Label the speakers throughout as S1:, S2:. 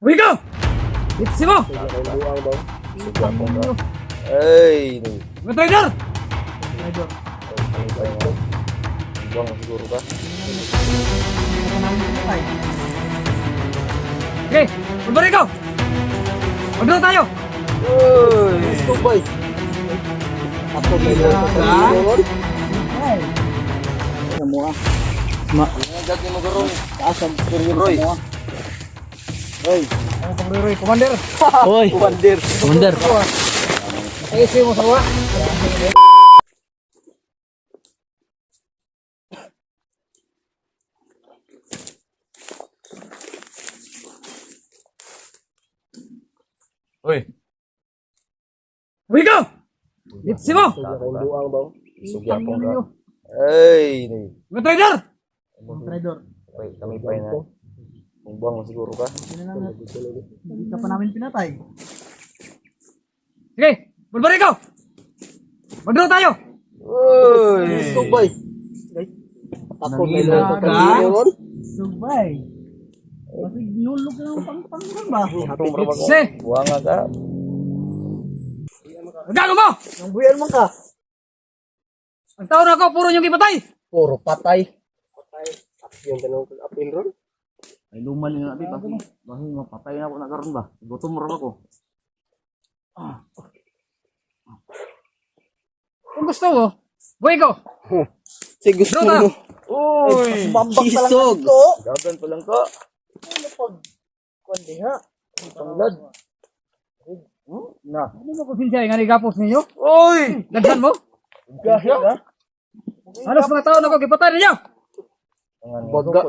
S1: Uwi ka! Itsi mo!
S2: Buang daw. Suga ko ba? Ay,
S1: Mga trader!
S2: buang siguro ba?
S1: Okay, magbalik ka! Magdala tayo!
S2: Uy, subay. Ako ba?
S3: Ay. Ano mo ah?
S2: Agad ni Magurong.
S3: Asam kuryo
S2: Roy.
S3: mo ah. Roy.
S1: Ano pang Roy? Commander!
S3: Hoy.
S2: Commander.
S3: Commander.
S1: Ayusin mo sawa!
S2: Uy.
S1: Uwi ka! Itsi mo!
S2: Buang daw. Suga ko ba? Ay,
S1: Mga trader!
S3: Traidor.
S2: kami pa na. Buang siguro ba?
S3: Hindi ka pa namin pinatay.
S1: Sige, magbalik ka! Magdala tayo!
S2: Uy, subay. Ako ba?
S3: Subay. Kasi nulog lang pang ba?
S1: Itsi!
S2: Buang aga.
S1: Gago mo!
S3: Nang buyan mo ka.
S1: Ang taon ako, puro yung ipatay!
S2: Puro patay. Yung tanong apil ron.
S4: Ay lumal na natin kasi bahin mapatay na ako na karon ba. Gutom ra ako.
S1: Kung gusto mo, buhay ko!
S2: Si gusto
S1: Dota!
S2: mo.
S1: Uy!
S2: Sisog. Dagan pa lang ka.
S3: Ano pag kundi ha?
S2: Tanglad.
S1: Na. Ano mo kung siya nga gapos ninyo?
S2: Uy!
S1: Nagsan mo?
S2: Gahya.
S1: Halos mga taon ako, ipatay ninyo!
S2: Baga.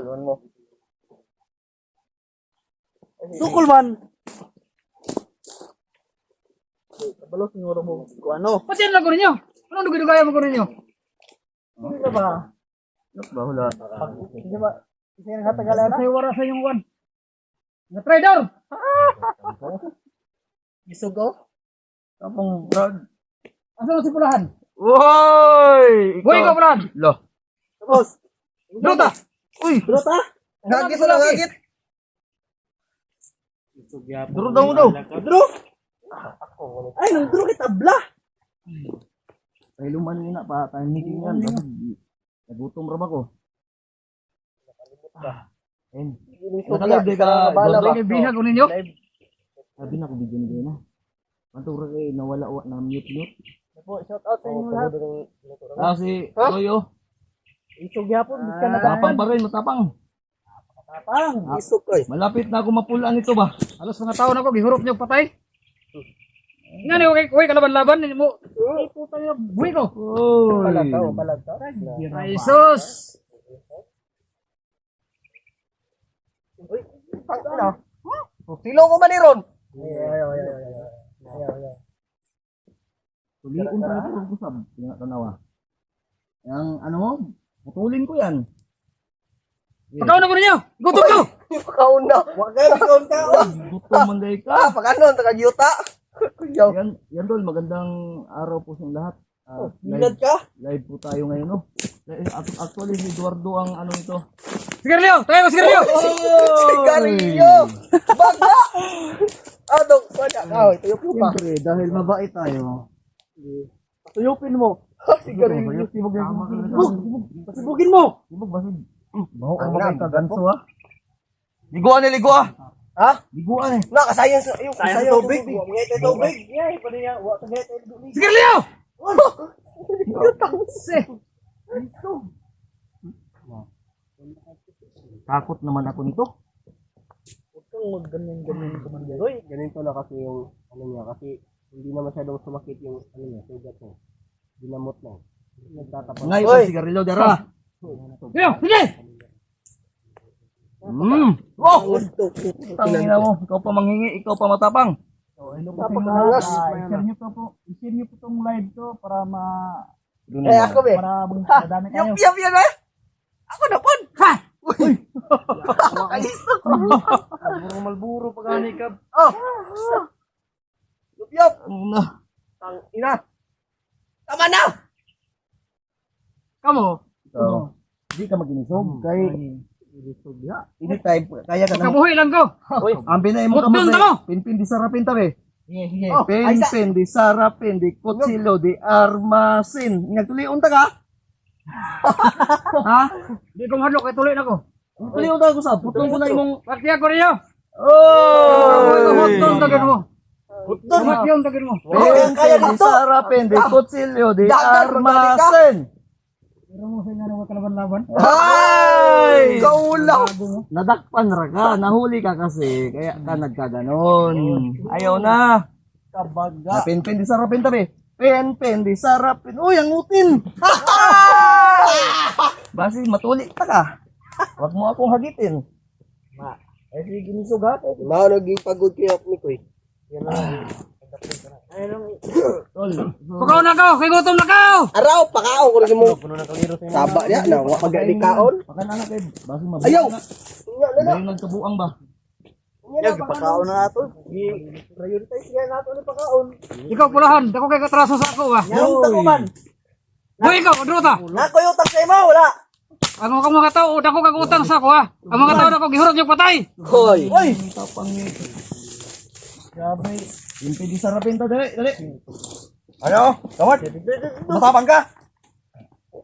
S3: Sukol man. Kabalo siguro mo kung ano.
S1: Pati yan lang ko ninyo! Anong dugay-dugaya mo ko ninyo?
S3: Hindi ka ba?
S4: Ba wala.
S3: Hindi ba? Kasi nakatagal na.
S1: Sa'yo wara sa inyong kwan. Nga trader!
S3: Isugo?
S1: Kapong Brad. Asa si Pulahan?
S2: Uy!
S1: Buhay ko, Brad!
S2: Lo.
S3: Tapos.
S1: Druta!
S2: Uy!
S3: Bro ta?
S2: Hagit na hagit.
S4: Duro daw daw.
S3: Bro? Ay, nang bro kita bla.
S4: Ay lumal na pa tayo meeting yan. Nagutom ra ba ko? En.
S2: Nakalagay ka.
S3: Bala ba?
S1: May bihag ko ninyo?
S4: Sabi na ko bigyan ni na. Mantura kay nawala wa na mute.
S3: Po, shout out sa inyo lahat.
S4: Ah si Toyo.
S3: Isog yapon, di ka na
S4: Matapang pa rin, matapang.
S3: Tapang.
S2: Isok ay.
S4: Malapit na ako mapulaan ito ba?
S1: Halos mga taon ako, gihurop niyo patay. Nga ni, huwag kalaban-laban mo. Ay, puta niyo, buhay ko.
S4: Oy.
S3: Balag ka.
S1: Ay, sus!
S3: Ano?
S2: Silo ko man ni Ron.
S3: Ayaw.
S4: Tuliin pa ito kusab. Tingnan tanawa. Yang ano mo? Putulin ko yan.
S1: Pagkaon na ko ninyo! Gutom ko!
S2: Kauna. Wa ka na kaun ka.
S4: Gutom man day
S2: Ah,
S4: ka.
S2: pagano taga yuta. Kuyaw.
S4: Yan dol, magandang araw po sa lahat.
S2: Bilad ka.
S4: Live po tayo ngayon, no? Actually, si Eduardo ang ano ito.
S1: Sigarilyo! Tayo ko sigarilyo!
S2: Sigarilyo. Baga. Adong wala ka. Tuyok mo pa.
S4: Siyempre, dahil mabait tayo.
S3: Tuyupin mo.
S2: Sigarilyo.
S3: Pasibugin mo.
S4: Ibig ba si... Baho
S2: Ang
S4: ang mabait
S2: ram.
S4: ka, ganso ha?
S2: Liguan ni ligua. Ha?
S4: Liguan eh.
S2: Nakasayang sa yung
S3: Sayang
S2: sayang tubig.
S3: tubig.
S2: Ngayte tubig.
S3: Yeah, pwede niya. Wa tagay tayo duli.
S1: Sigarilyo!
S4: Takot naman ako nito.
S3: Huwag kang magganyan-ganyan Commander Roy.
S2: Ganito na kasi yung ano niya kasi hindi na masyadong sumakit yung ano niya, sugat niya. Dinamot na. Nagtatapos.
S4: Ngayon sa sigarilyo, dara.
S1: Sige! Sige!
S4: Oh! Tangina mo, ikaw pa manghingi, ikaw pa matapang.
S2: Napakangas.
S3: I-share niyo to po. I-share niyo po tong live to para
S2: Eh ako be.
S3: para madami kayo.
S2: Yup yan eh. Ako na pon. Ha. Kalisok.
S4: Malburo pag ani ka.
S2: Oh. Yup.
S4: Ano?
S2: Tang ina. Tama na.
S1: Kamu?
S4: Ikaw, di ka maginisog. Kay Anytime, kaya ka na.
S1: Kabuhi lang ko.
S4: Ang binay mo
S1: Mutdon ta mo.
S4: Pinpin di sarapin tabi.
S3: Sige, sige.
S4: Pinpin di sarapin di kutsilo di armasin. Nagtulion ta ka? Ha?
S1: Di ko mahadlok kay tuloy na ko.
S4: Tulion ta ko sa putong ko na imong.
S1: Partiya ko ninyo.
S4: Oh!
S1: Hotdon tagin mo. Hotdon tagin mo.
S4: Pinpin di sarapin di kutsilo di armasin.
S1: Pero mo sa inyo na kalaban-laban.
S4: Ay! Kaulang! Nadakpan ra ka, nahuli ka kasi, kaya ka nagkaganon. Ayaw na.
S3: Kabaga.
S4: Pen di sarapin tabi. Pen di sarapin. Uy, ang utin! Basi, matuli ta ka. Huwag mo akong hagitin.
S3: Eh, sige, nisugat.
S2: Mao nagipagod kay ni ko. Yan na.
S4: Tol,
S1: Pakaw na ko, kay gutom na ko.
S2: Araw pakao ko lagi mo. Taba niya na wa pagadi kaon.
S4: pakan anak kayo. Basi mabuang
S2: Ayaw.
S4: na.
S2: Nya na.
S4: Dahil nagkabuang ba?
S3: Yan, pakaon na nato. I-prioritize nga nato ng pakaon.
S1: Ikaw pulahan, dako kay katraso sa ako ba.
S3: Yan, takuman.
S1: Hoy ikaw, Adrota.
S3: Nakoy utang sa imo, wala.
S1: Ang mga tao, dako kag utang sa ako ha. Ang mga tao dako gihurot yung patay.
S2: Hoy.
S3: Oy!
S4: Tapang ni. Grabe. Pinpin di sarapin ta, dali, dali. Ano? Kawat? Matapang ka?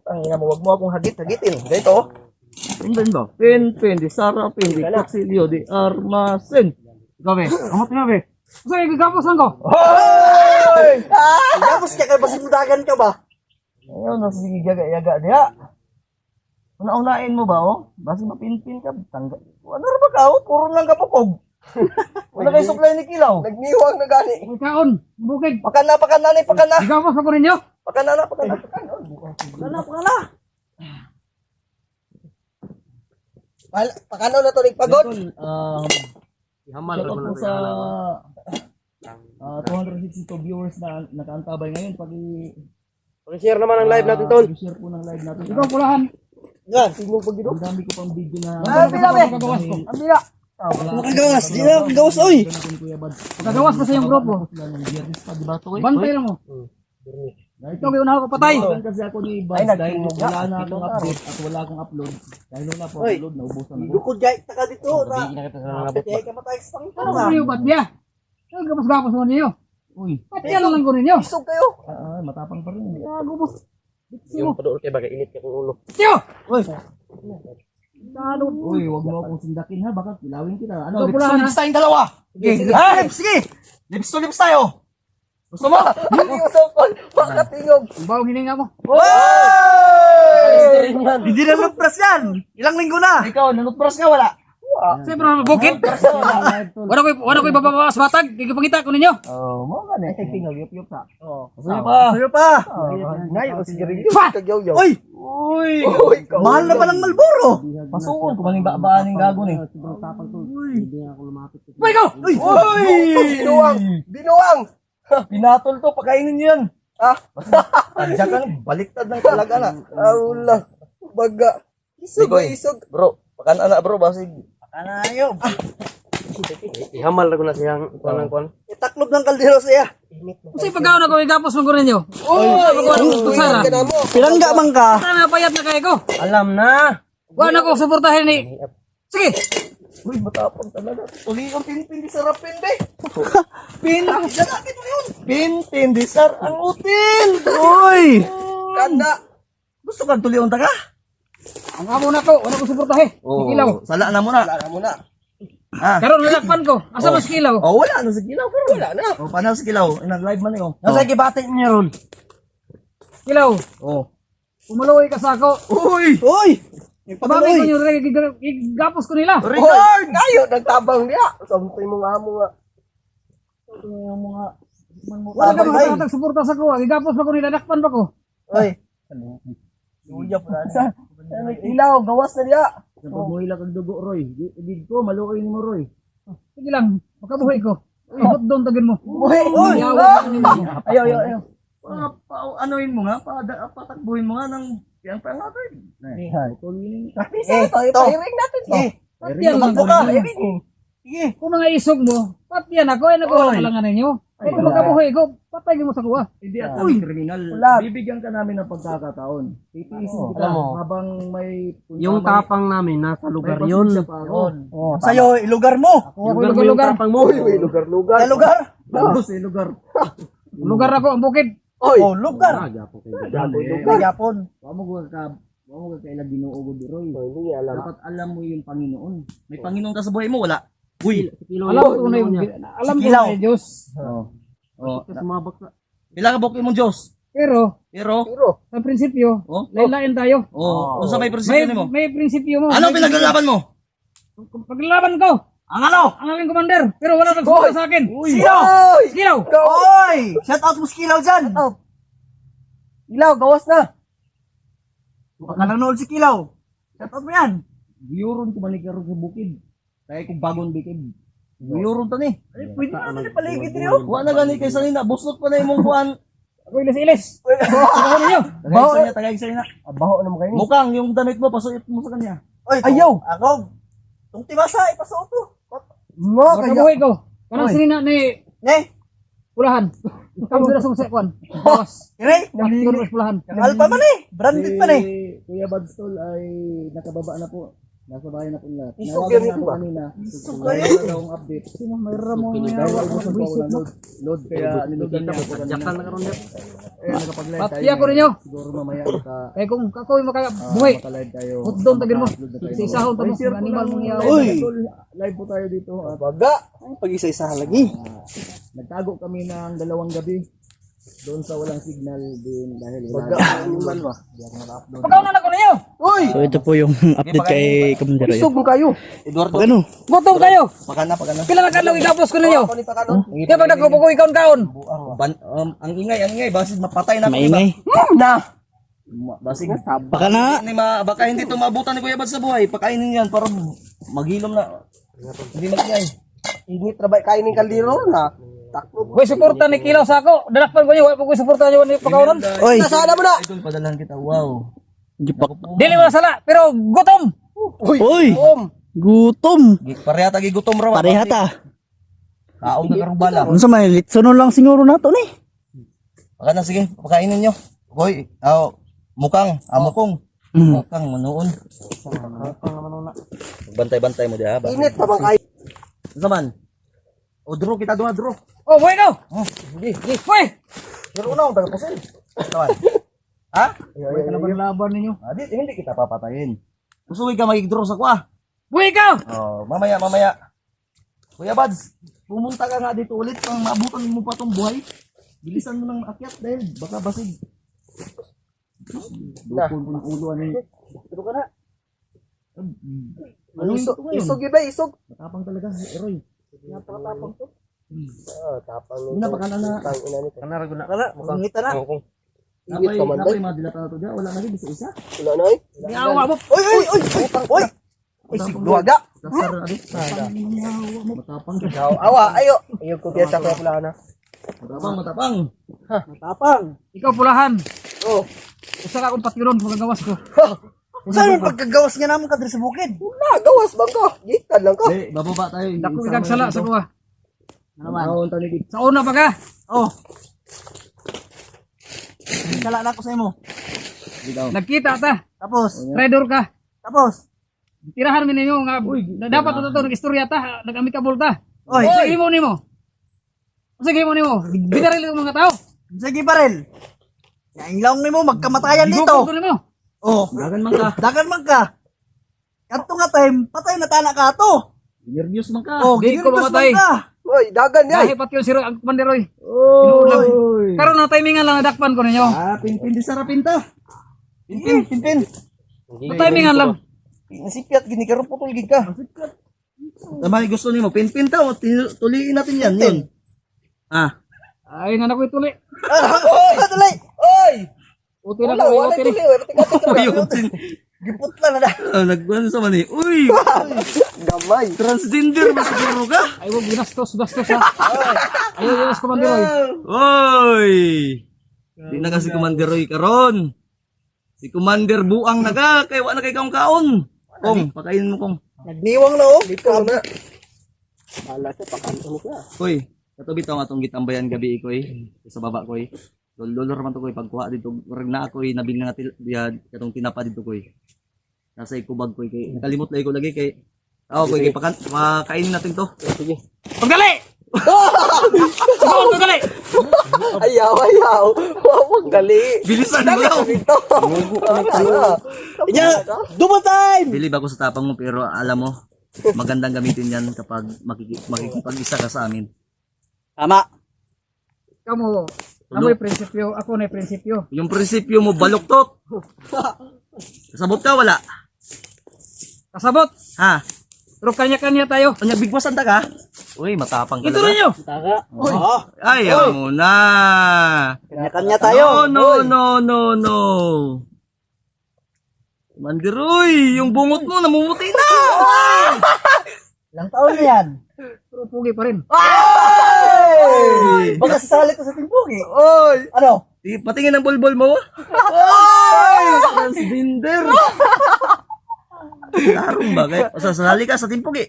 S3: Ang ina mo, wag mo akong hagitin. Ganito.
S4: Pinpin ba? Pinpin di sarapin di kutsilo di armasin.
S1: Ikaw be, kamot na be. So, gigapos lang ko.
S4: Hoy!
S3: Tapos kaya basimudagan ka ba?
S4: Ayaw na sige yaga diha. Una-unain mo ba oh? Basi mapinpin ka tangga. Ano ra ba ka oh? Puro lang kapukog. Wala kay supply ni kilaw.
S2: Nagniwang na gani.
S1: May kaon, bukid.
S2: Pakan na ni pakan na.
S1: Gigapos ako ninyo.
S2: Pakan na.
S3: Pakala.
S2: Pakano na to nagpagod.
S4: Hamal ko sa 262 viewers na nakaantabay ngayon
S2: Pag-share naman ang live natin tol.
S4: share po ng live natin.
S1: Ikaw pulahan.
S2: Yan, tingnan pag
S4: Ang dami ko pang video na
S1: Pagkagawas ko.
S2: Ambila. Makagawas, di na makagawas oy.
S1: Pagkagawas ko sa iyong grupo. Bantay lang mo. Ito, gawin na ako patay.
S4: Kasi ako ni Baz dahil wala na akong update at wala akong upload. Dahil wala po
S2: Oy.
S4: upload, naubusan ako.
S2: Dukod jay taka dito ra. Kaya ka matay sa
S1: Ano
S2: pangtano
S1: ko niyo, Batya? Ano gapos-gapos mo ninyo?
S4: Uy,
S1: Batya lang ko ninyo.
S2: Isog kayo.
S4: matapang pa rin.
S1: Gagubos.
S2: Yung padool kay baga init ka kung ulo.
S1: Tiyo!
S4: Uy,
S1: Talo.
S4: uy, wag mo akong sindakin ha, baka kilawin kita. Ano,
S1: Ito pula, ha?
S4: lips tayong dalawa.
S2: Sige.
S4: Ha, sige. Lips to lips tayo. Gusto mo?
S2: Hindi ko sopol. Makatingog.
S1: Ang bawang hininga mo.
S2: Ay!
S3: Hindi na lupras yan. Ilang linggo na.
S4: Ikaw, nanutbras ka, wala?
S1: Siyempre, bukid. Wala ko ibabawas batag. Gigipagita ko ninyo.
S4: Oh, mo ka na. Tingog, yup-yup ka.
S3: Oh.
S4: Gusto niyo pa?
S3: Sa'yo pa.
S2: Ngayon, sigarilyo.
S1: Pa!
S2: Kagyaw-yaw.
S3: Oy!
S4: Uy,
S2: Uy,
S3: Mahal na palang Malboro.
S4: pasuon ko maning babaan ng gago ni.
S1: Uy, ikaw!
S3: Uy!
S4: Uy!
S2: Binuwang! Binuwang!
S4: Pinatol to, pakainin niyo yan.
S2: Ah,
S4: Tadya ka, baliktad ng talaga na.
S2: aula. Baga. Isog,
S4: Ligoy.
S2: isog.
S4: Bro, pakan anak bro, basig.
S3: Kanayo.
S2: Ihamal na ko na siyang kuan.
S3: Itaklob ng kaldero siya.
S1: Kasi pagkaon ako, igapos mo ko ninyo. Sara.
S3: Pilangga man ka.
S1: Sana payat na kayo ko.
S3: Alam na.
S1: Wala ko suportahin ni. Sige.
S4: Uy, matapang talaga.
S2: Uli ang pinipindi sa rapin, be.
S4: Lalakit mo yun. Pintin, disar, ang util.
S3: Uy!
S2: Kanda.
S4: Gusto kang tuliyon ta ka?
S1: Ang amo na ko, wala ko suportahin. Kilaw.
S4: Sala na muna.
S2: Wala mo na.
S1: Karon lalakpan ko. Asa mas kilaw?
S4: Oh, wala na sa kilaw.
S2: Wala na.
S4: Oh, paano sa kilaw? Nag-live man yun.
S3: Nasa gibatin niyo ron.
S1: Kilaw.
S4: Oh.
S1: Umuloy ka sa ako.
S4: Uy!
S3: Uy!
S1: Pababay ko nyo, igapos ko nila.
S2: Record! Ngayon, nagtabang niya. Samtay mo nga mo nga.
S1: Wala ka mga suporta sa ko. Igapos pa ko nila, dakpan pa ko.
S2: Oy.
S4: Uyap na.
S2: Ilaw, gawas na niya.
S4: Sa pagmuhila kang dugo, Roy. Di ko, maluoy ni mo, Roy.
S1: Sige lang, makabuhay ko. Hot doon tagin mo.
S2: Uy!
S4: Ayaw. Anuin mo nga, patakbuhin mo nga ng yang pangatay. Tulinin.
S2: Pairing natin.
S1: Patiyan lang ko. Kung mga isog mo, patiyan ako, ay nagawa kalangan ninyo. Ay, kung makabuhay ko, patay mo sa kuha.
S4: Hindi at kami kriminal.
S3: Wala.
S4: Bibigyan ka namin ng pagkakataon. Titiisin
S2: Oo,
S4: kita
S2: alam mo.
S4: habang may...
S2: Yung tapang namin nasa lugar yun.
S3: Oh, sa'yo, ilugar mo.
S1: Kung ako lugar-lugar.
S2: Tapang mo.
S3: Lugar-lugar. Sa lugar.
S4: Tapos eh, lugar.
S1: Lugar ako, ang bukid.
S3: Oy. Oh, lugar.
S4: Lugar.
S3: Gapon.
S4: Huwag mo ka kailang binuugod, Roy.
S2: Hindi niya alam.
S4: Dapat alam mo yung Panginoon. May Panginoon ka sa buhay mo, wala. Uy!
S1: Alam ko na yung, alam ko
S3: Sikilaw.
S1: na yung Diyos.
S4: Oh.
S2: Sumabak ka.
S4: Pila ka buki mong Diyos.
S1: Pero,
S4: Pero,
S1: sa prinsipyo,
S4: oh,
S1: lain tayo.
S4: kung sa may prinsipyo mo.
S1: May prinsipyo mo.
S4: Ano pinaglalaban mo?
S1: Paglalaban ko,
S4: Ang ano?
S1: ang aking commander, pero wala nagsuka sa akin.
S3: Sino?
S1: Silaw!
S3: Oy! Shout out mo si Kilaw dyan. Kilaw, gawas na. Baka nanonood si Kilaw. Shout out mo yan.
S4: Biyuron ko manikaro sa bukid. Kaya kung bagong bukid. Biyuron to ni.
S3: Pwede na natin paligid niyo.
S4: Huwag na gani kay sanina. Busot pa na yung mong kuhan.
S1: Ako ilis-ilis. Ako ninyo.
S4: Tagay sa niya.
S2: Baho naman kayo.
S4: Mukhang yung damit mo, pasuit mo sa kanya.
S3: Oy, ayaw. Ako. Itong timasa, ipasuot to. Mo,
S1: Makabuhay ko. Kanang
S3: Oy.
S1: sinina ni
S3: Ne,
S1: Pulahan. Kamu na sa kwan. Bawas.
S3: kire.
S1: Paktor sa Pulahan.
S3: Mahal pa man eh. Branded pa eh.
S4: Kuya Badstol ay nakababa na po. Nasa bahay na po lahat.
S3: Isog
S4: Nawagan
S3: yan
S4: na
S3: ito
S4: po
S3: ba?
S4: kanina.
S3: Isog
S4: Wala
S3: kayo.
S4: na daw ang update.
S1: Sino may ramo
S4: Dahil
S1: niya.
S4: ay gusto po ako na load kaya nilugan niya ako kanina.
S2: Jakan na karon niya.
S4: Nakapag-live tayo.
S1: Pati ako ninyo.
S4: Siguro mamaya
S1: Kaya kung ako yung makabuhay,
S4: maka-live tayo.
S1: hotdog tagin mo.
S4: Maka-upload na tayo.
S1: Sa isahon tamo,
S4: Ay, share po
S1: animal
S4: lang.
S1: mong yaw.
S3: Uy.
S4: Live po tayo dito at
S3: Baga. Pag-isa-isa lagi.
S4: nagtago kami ng 2 gabi doon sa walang signal din dahil
S3: Baga.
S4: wala.
S3: Animal ba?
S1: Pagkaw na ko ninyo.
S3: Uy!
S5: So ito po yung update kay Commander Roy.
S3: Isog mo kayo.
S4: Eduardo,
S5: Ano?
S1: Gutom kayo.
S4: pakana.
S1: Pila na kadlaw igapos ko ninyo.
S3: Ako ni Pakano.
S1: Kaya pag nagkupo ko ikaon-kaon.
S4: Ang ingay, basid mapatay na ako.
S5: Maingay.
S3: Na.
S4: Basig.
S5: Baka na.
S4: Baka hindi ito maabutan ni Kuya Bad sa buhay. Pakainin yan para maghilom na. Hindi magingay.
S3: Init trabay kainin kaldero na. Takbo.
S1: Hoy, suporta ni Kilaw sa ako. Dalakpan ko niyo. Huwag ko suporta niyo ni pagkaunan.
S5: Oy.
S3: Nasaan mo na?
S4: Idol, padalhan kita. Wow.
S5: Gipak.
S1: Dili mo na sala, pero gutom.
S5: Uy. Gutom.
S4: Pareha tagi gutom raw.
S5: Pareha ta.
S4: Kaong na karubala.
S5: Unsa may litsonon lang siguro nato ni.
S4: Baka na sige, pakainin nyo. Hoy, mukang, mukong. Mukang, manuon. Bantay-bantay mo diha ba?
S3: Init pa bang kayo?
S4: Zaman. O draw kita doon, draw.
S1: Oh, buhay ko.
S3: Hindi.
S1: Hoy.
S3: Pero una akong taga-pusin.
S4: Zaman. Ha?
S1: Buhay ka na ba ng laban ninyo?
S4: Hindi kita papatayin. Gusto ka mag-draw sa kwa.
S1: Buhay ka.
S4: Oh, mamaya. Kuya Bads, pumunta ka nga dito ulit pang maabutan mo pa tong buhay. Bilisan mo nang maakyat dahil baka basig. Dukon po ng ulo ano yun.
S3: Pero ka na.
S4: Ano
S3: Isog,
S4: ito ngayon?
S3: isog yun ba? Isog.
S4: Matapang talaga, Roy.
S3: Napakatapang to. Tapang
S4: Hindi na, baka na.
S3: ina nito.
S2: Kanara guna.
S3: Kana, mukhang ngita na. Init
S4: Napay,
S3: pa man
S4: napay
S3: day.
S4: mga dilata na to dyan. Wala na rin, isa-isa.
S3: Wala na eh.
S1: Yawa mo.
S3: Oy! Oy! Luwaga!
S4: Dasar na rin. Matapang.
S3: Awa, ayo. Ayo ko kaya sa kaya pula na.
S4: Matapang.
S3: Matapang.
S1: Ikaw Pulahan.
S3: Oh.
S1: Usa ka akong patiron pag gawas ko.
S3: Saan yung pagkagawas nga naman kadri sa bukid? Wala, gawas bang ka? Gitan lang ka.
S4: Hey, bababa tayo.
S1: Dako ikag sala sa kuha.
S4: Naman.
S1: Sa una pa ka.
S3: Oh. Kala na ko sa imo.
S1: Nagkita ta.
S3: Tapos,
S1: Trader ka.
S3: tapos.
S1: Tirahan mi ninyo nga dapat ito nag-istorya ta, nag-amicable ta.
S3: Oy,
S1: Sige mo nimo. Sige mo nimo. Bidaril yung mga tao.
S3: sige Barel. Yaing lang nimo magkamatayan
S1: Gugol
S3: dito.
S1: ko nimo.
S3: Oh,
S4: Dagan man ka.
S3: dagan man ka. Kanto nga time, patay na tana ka to.
S4: Nervyos man ka.
S3: Oh,
S1: di ko
S3: giniribas
S1: mamatay.
S3: man ka. Oy, dagan
S1: Dahil pati yung siro ang Commander Roy.
S4: Oy.
S1: Karon na timingan lang dakpan ko ninyo.
S4: Pinpin di sarapin ta. Pinpin.
S1: Timingan lang.
S3: Nasipyat gini karon putol gid ka.
S4: Tama gusto nimo pinpin ta. Tuliin natin yan. Yun.
S1: Ay nga na ko ituli.
S3: Oy, tuloy. Oy.
S1: Uti na
S3: Wala,
S1: ko,
S3: wala
S1: uti na.
S3: tuloy.
S4: Ayun.
S3: Giput lang na.
S4: Nagbuhan sa man eh. Uy!
S3: Gamay.
S4: Transgender ba siguro ka?
S1: Ay wag ginastos ha. Ay yung Commander Roy.
S4: Oy! Di na kasi Commander Roy karon. Si Commander Buang na ka. Kaya wala kay kaon. Kong, pakainin mo kong.
S3: Nagniwang na oh. Dito na. Bala sa pakanto mo ka.
S4: Uy, Katubi to ang atong gitambayan gabi ko sa baba ko Lolo raman to ko pagkuha dito. Murag na ako nabili nga katong tinapa dito ko Nasa ikubag ko kay nakalimot lagi ko lagi kay ko kay pakainin natin to.
S2: Sige.
S1: Pagdali! Pagdali!
S3: Ayaw. Huwag gali.
S4: Bilisan mo daw.
S3: Dito.
S5: Inya, double time!
S4: Bilib ako sa tapang mo pero alam mo magandang gamitin yan kapag makikipag-isa ka sa amin.
S5: Tama.
S1: Kamu, amoy prinsipyo, ako na prinsipyo.
S4: Yung prinsipyo mo baluktot. Kasabot ka wala?
S1: Kasabot,
S4: Ha?
S1: pero kanya-kanya tayo.
S4: Kanya bigwasan ta ka? Uy, matapang ka
S1: Ito ninyo!
S5: Oo.
S4: Ayaw mo na.
S5: Kanya-kanya tayo.
S4: No. Mandiroy, yung bungot mo namumuti na.
S5: Ilang taon na yan?
S1: Pero pugi pa rin.
S5: Ay! Baka sasali ko sa timpugi.
S3: Oy.
S5: Ano?
S4: Patingin ang bulbul mo. Ay! Transgender. Larong ba? Kaya sasali ka sa timpugi.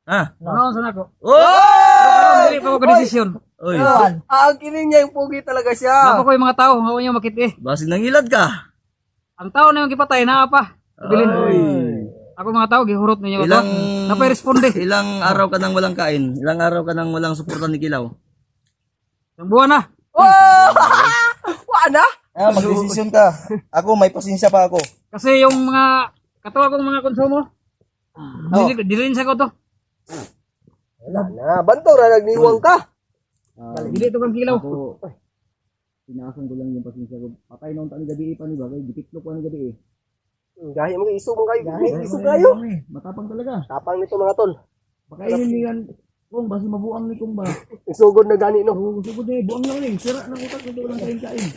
S4: Ha?
S1: Ano sa nako?
S4: Oh!
S1: Dili pa ko desisyon.
S4: Oy,
S3: Ang kining niya yung pugi talaga siya.
S1: Nako ko yung mga tao, ngayon yung makiti.
S4: basin ng ilad ka.
S1: Ang tao na yung gipatay, naa pa. Bilin. Ako mga tao, gihurot ninyo
S4: Ilang
S1: ito. Napay-responde.
S4: ilang araw ka nang walang kain? Ilang araw ka nang walang suporta ni Kilaw?
S1: Ang buwan na.
S3: Wala.
S5: Mag-desisyon ka. Ako, may pasensya pa ako.
S1: Kasi yung mga, katawa kong mga konsumo, dilin sa ko to.
S3: Wala na. Banto na nagniwang ka.
S1: Dili ito kang kilaw.
S4: Ako, tinaasan ko lang yung pasensya ko. Patay na unta ni gabi pa ni bagay. Dipitlo ko ni gabi
S3: Gahi mo iso mo kayo. Iso kayo.
S4: Matapang talaga.
S3: Tapang nito mga tol.
S4: Pakainin niyo yan. Kung basi mabuang ni kung ba.
S3: Isugod na gani no.
S4: Gusto ko din, buang lang ni. Sira ng utak nito walang kain-kain.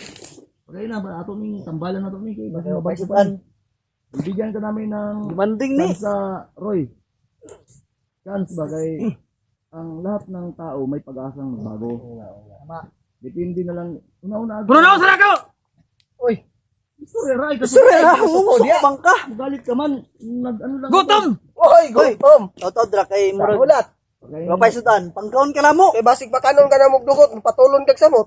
S4: Pagkain na, ato ni tambalan na to ni. Kay basi mabagsupan. Ibigyan ka namin ng
S5: Demanding ni.
S4: chance sa Roy. Chance ba kay ang lahat ng tao may pag-asang magbago. Depende na lang. Una-una.
S1: Puno na ako sa nako! Uy,
S4: Sorry, Ray. Kasi
S5: Bang ka.
S4: galit ka man. Ano lang.
S1: gutom!
S3: Oy, gutom.
S5: Totoo, dra kay
S3: Murag.
S5: Murag.
S3: Ulat.
S4: Pagkain
S5: Mapay sudan. Pangkaon ka na mo.
S3: Kay basig pa kanon ka na mugdugot, patulon kag samot.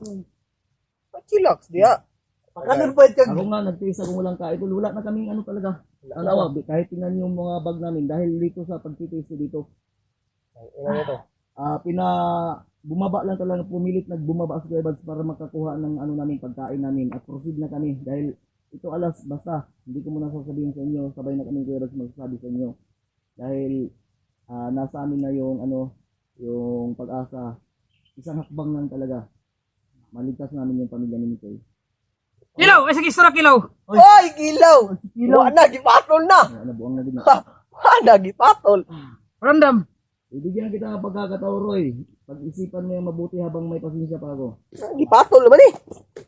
S3: Chillax diya.
S5: Pagkanon pwede kag.
S4: Ako nga, nagtiis akong walang kain. Wala na kaming ano talaga. Alawa, kahit tingnan yung mga bag namin. Dahil dito sa pagtitiis ko dito.
S3: Ano to?
S4: Bumaba lang talaga. Pumilit nagbumaba sa Kuya Bads para makakuha ng ano namin, pagkain namin. At proceed na kami. Dahil ito alas, basta. Hindi ko muna sasabihin sa inyo. Sabay na kami Kuya Bads magsasabi sa inyo. Dahil nasa amin na yung ano, yung pag-asa. Isang hakbang lang talaga. Maligtas namin yung pamilya ni Mikoy.
S1: Kilaw! Ay, sige, istora kilaw!
S3: Oy, kilaw. Wala gipatol na.
S4: Nabuang na din.
S3: Wala gipatol.
S1: Random.
S4: Ibigyan kita ng pagkakataon, Roy. Pag-isipan mo yung mabuti habang may pasensya pa ako.
S3: Gipatol naman eh.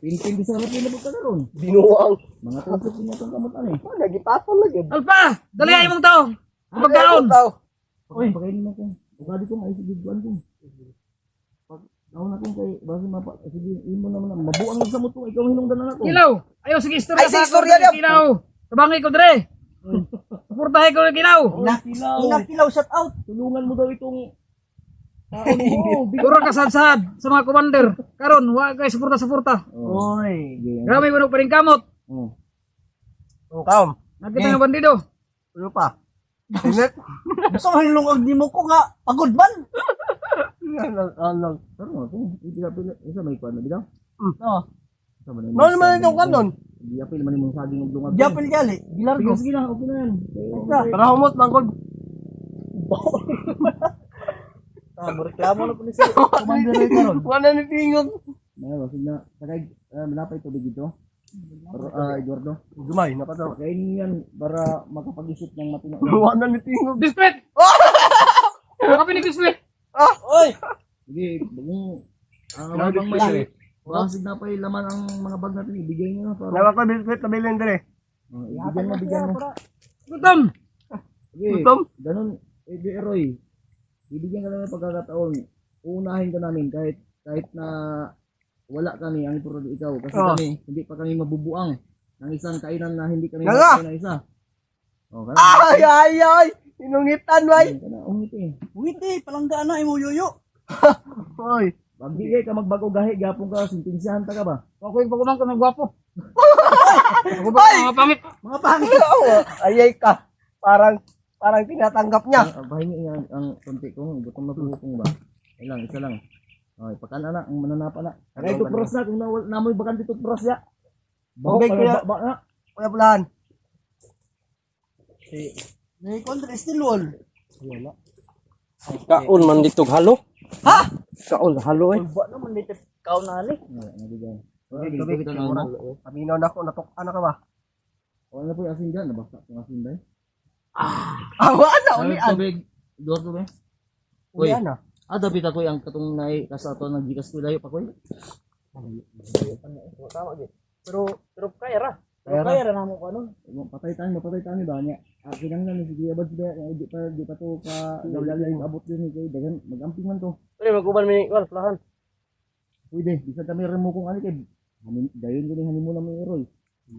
S4: Pinpin di sarap yung nabot ka na ron.
S3: Binuang.
S4: Mga tusok niya itong kamutan eh.
S3: Wala gipatol lagi.
S1: Alpa! Dali ay mong tao! Pagkaon!
S4: Uy, pakainin mo ko. Ugadi ko, ay sige, duwan ko. Pag nauna kong kay, basi sige, imo naman na. Mabuang sa mo ikaw hinungdan na ako.
S1: Kilaw! Ayaw, sige, istorya
S3: Ay, sige, istorya niya.
S1: Kilaw! Tabangay ko, dre! Supportahe ko ng kilaw!
S5: Inakilaw, shout out.
S4: Tulungan mo daw itong taon mo.
S1: Puro kasadsad sa mga commander. Karon, wa guys, suporta-suporta.
S5: Oy.
S1: Grabe mo pa rin kamot.
S4: Oh.
S3: Kaom.
S1: Nakita nga bandido.
S3: Ano pa? Init.
S5: Gusto mo hilungag ni mo ko nga. Pagod man.
S3: Ano?
S4: Pero ako, hindi ka pila. Isa may kwan na bigaw.
S5: No.
S4: Isa man
S3: Ano naman itong kanon?
S4: Hindi ka pila man yung saging ng lungag.
S5: Japil gali. Gilar
S4: Sige,
S5: ko.
S4: sige na, okay na yan.
S3: Para humot mangkod.
S5: Reklamo na po ni sa commander Roy karon.
S3: Wala ni tingog.
S4: Sige na, sagay, malapay tubig ito. Pero, Eduardo.
S3: Gumay na pa daw.
S4: Kainin yan para makapag-isip ng matino.
S3: Wala ni tingog.
S1: Biskwit! Baka pinag-biskwit!
S3: Oy.
S4: Sige, bagong habang may basig na pa yung laman ang mga bag natin, ibigay nyo na para.
S3: Nawa ko biskuit na bilhin dire.
S4: Bigyan mo.
S1: Gutom!
S4: Sige,
S3: Gutom?
S4: ganun, Roy, ibigyan ka namin ng pagkakataon. Uunahin ka namin kahit na wala kami, ang importante ikaw. Kasi kami, hindi pa kami mabubuang ng isang kainan na hindi kami
S3: Nga!
S4: makain ng isa. O, kana.
S3: Ay ay ay. Inungitan way.
S4: Kana, ungit eh.
S5: Wait palanggaan na imo yoyo.
S3: Hoy.
S4: Pag di ka magbago gahi, gapon ka, sintinsihan ta ka ba?
S1: Ako yung pagkumang ko ng gwapo. Ako ba mga pangit?
S3: Mga pangit. Ayay ka. Parang tinatanggap niya.
S4: Bahingi nga ang konti kong, gutom na pupong ba? Isa lang. Okay, pagkana na, ang mananapa na. Kaya toothbrush na, kung namoy bakan di toothbrush ya.
S3: Okay, kuya.
S4: na.
S3: Kuya Bulahan. May kontra still wall.
S2: Kaon man dito halo.
S3: Ha?
S2: Kaon halo eh.
S5: Ba naman dito kao na ali.
S3: Tubig. Paminaw na ako. Natok-ano ka ba?
S4: Wala na po yung asin dyan, nabasa yung asin dyan.
S3: Awa na. Ulian.
S4: Tubig, door to ba?
S3: Ulian na.
S4: Dapat ako yung katong nai kasato ng gikas ko layo pa ko.
S5: Pero kaya ra. Pero kaya ra namo ko ano.
S4: Mapatay tayo ba niya? Kinanglan ni sige abad ba di pa to ka lalay abot din kay dagan magamping man to.
S5: Pero magkuban mi wal plahan.
S4: Pwede, bisa kami remo kung ano kay dayon ko ni hanimo na may eroy.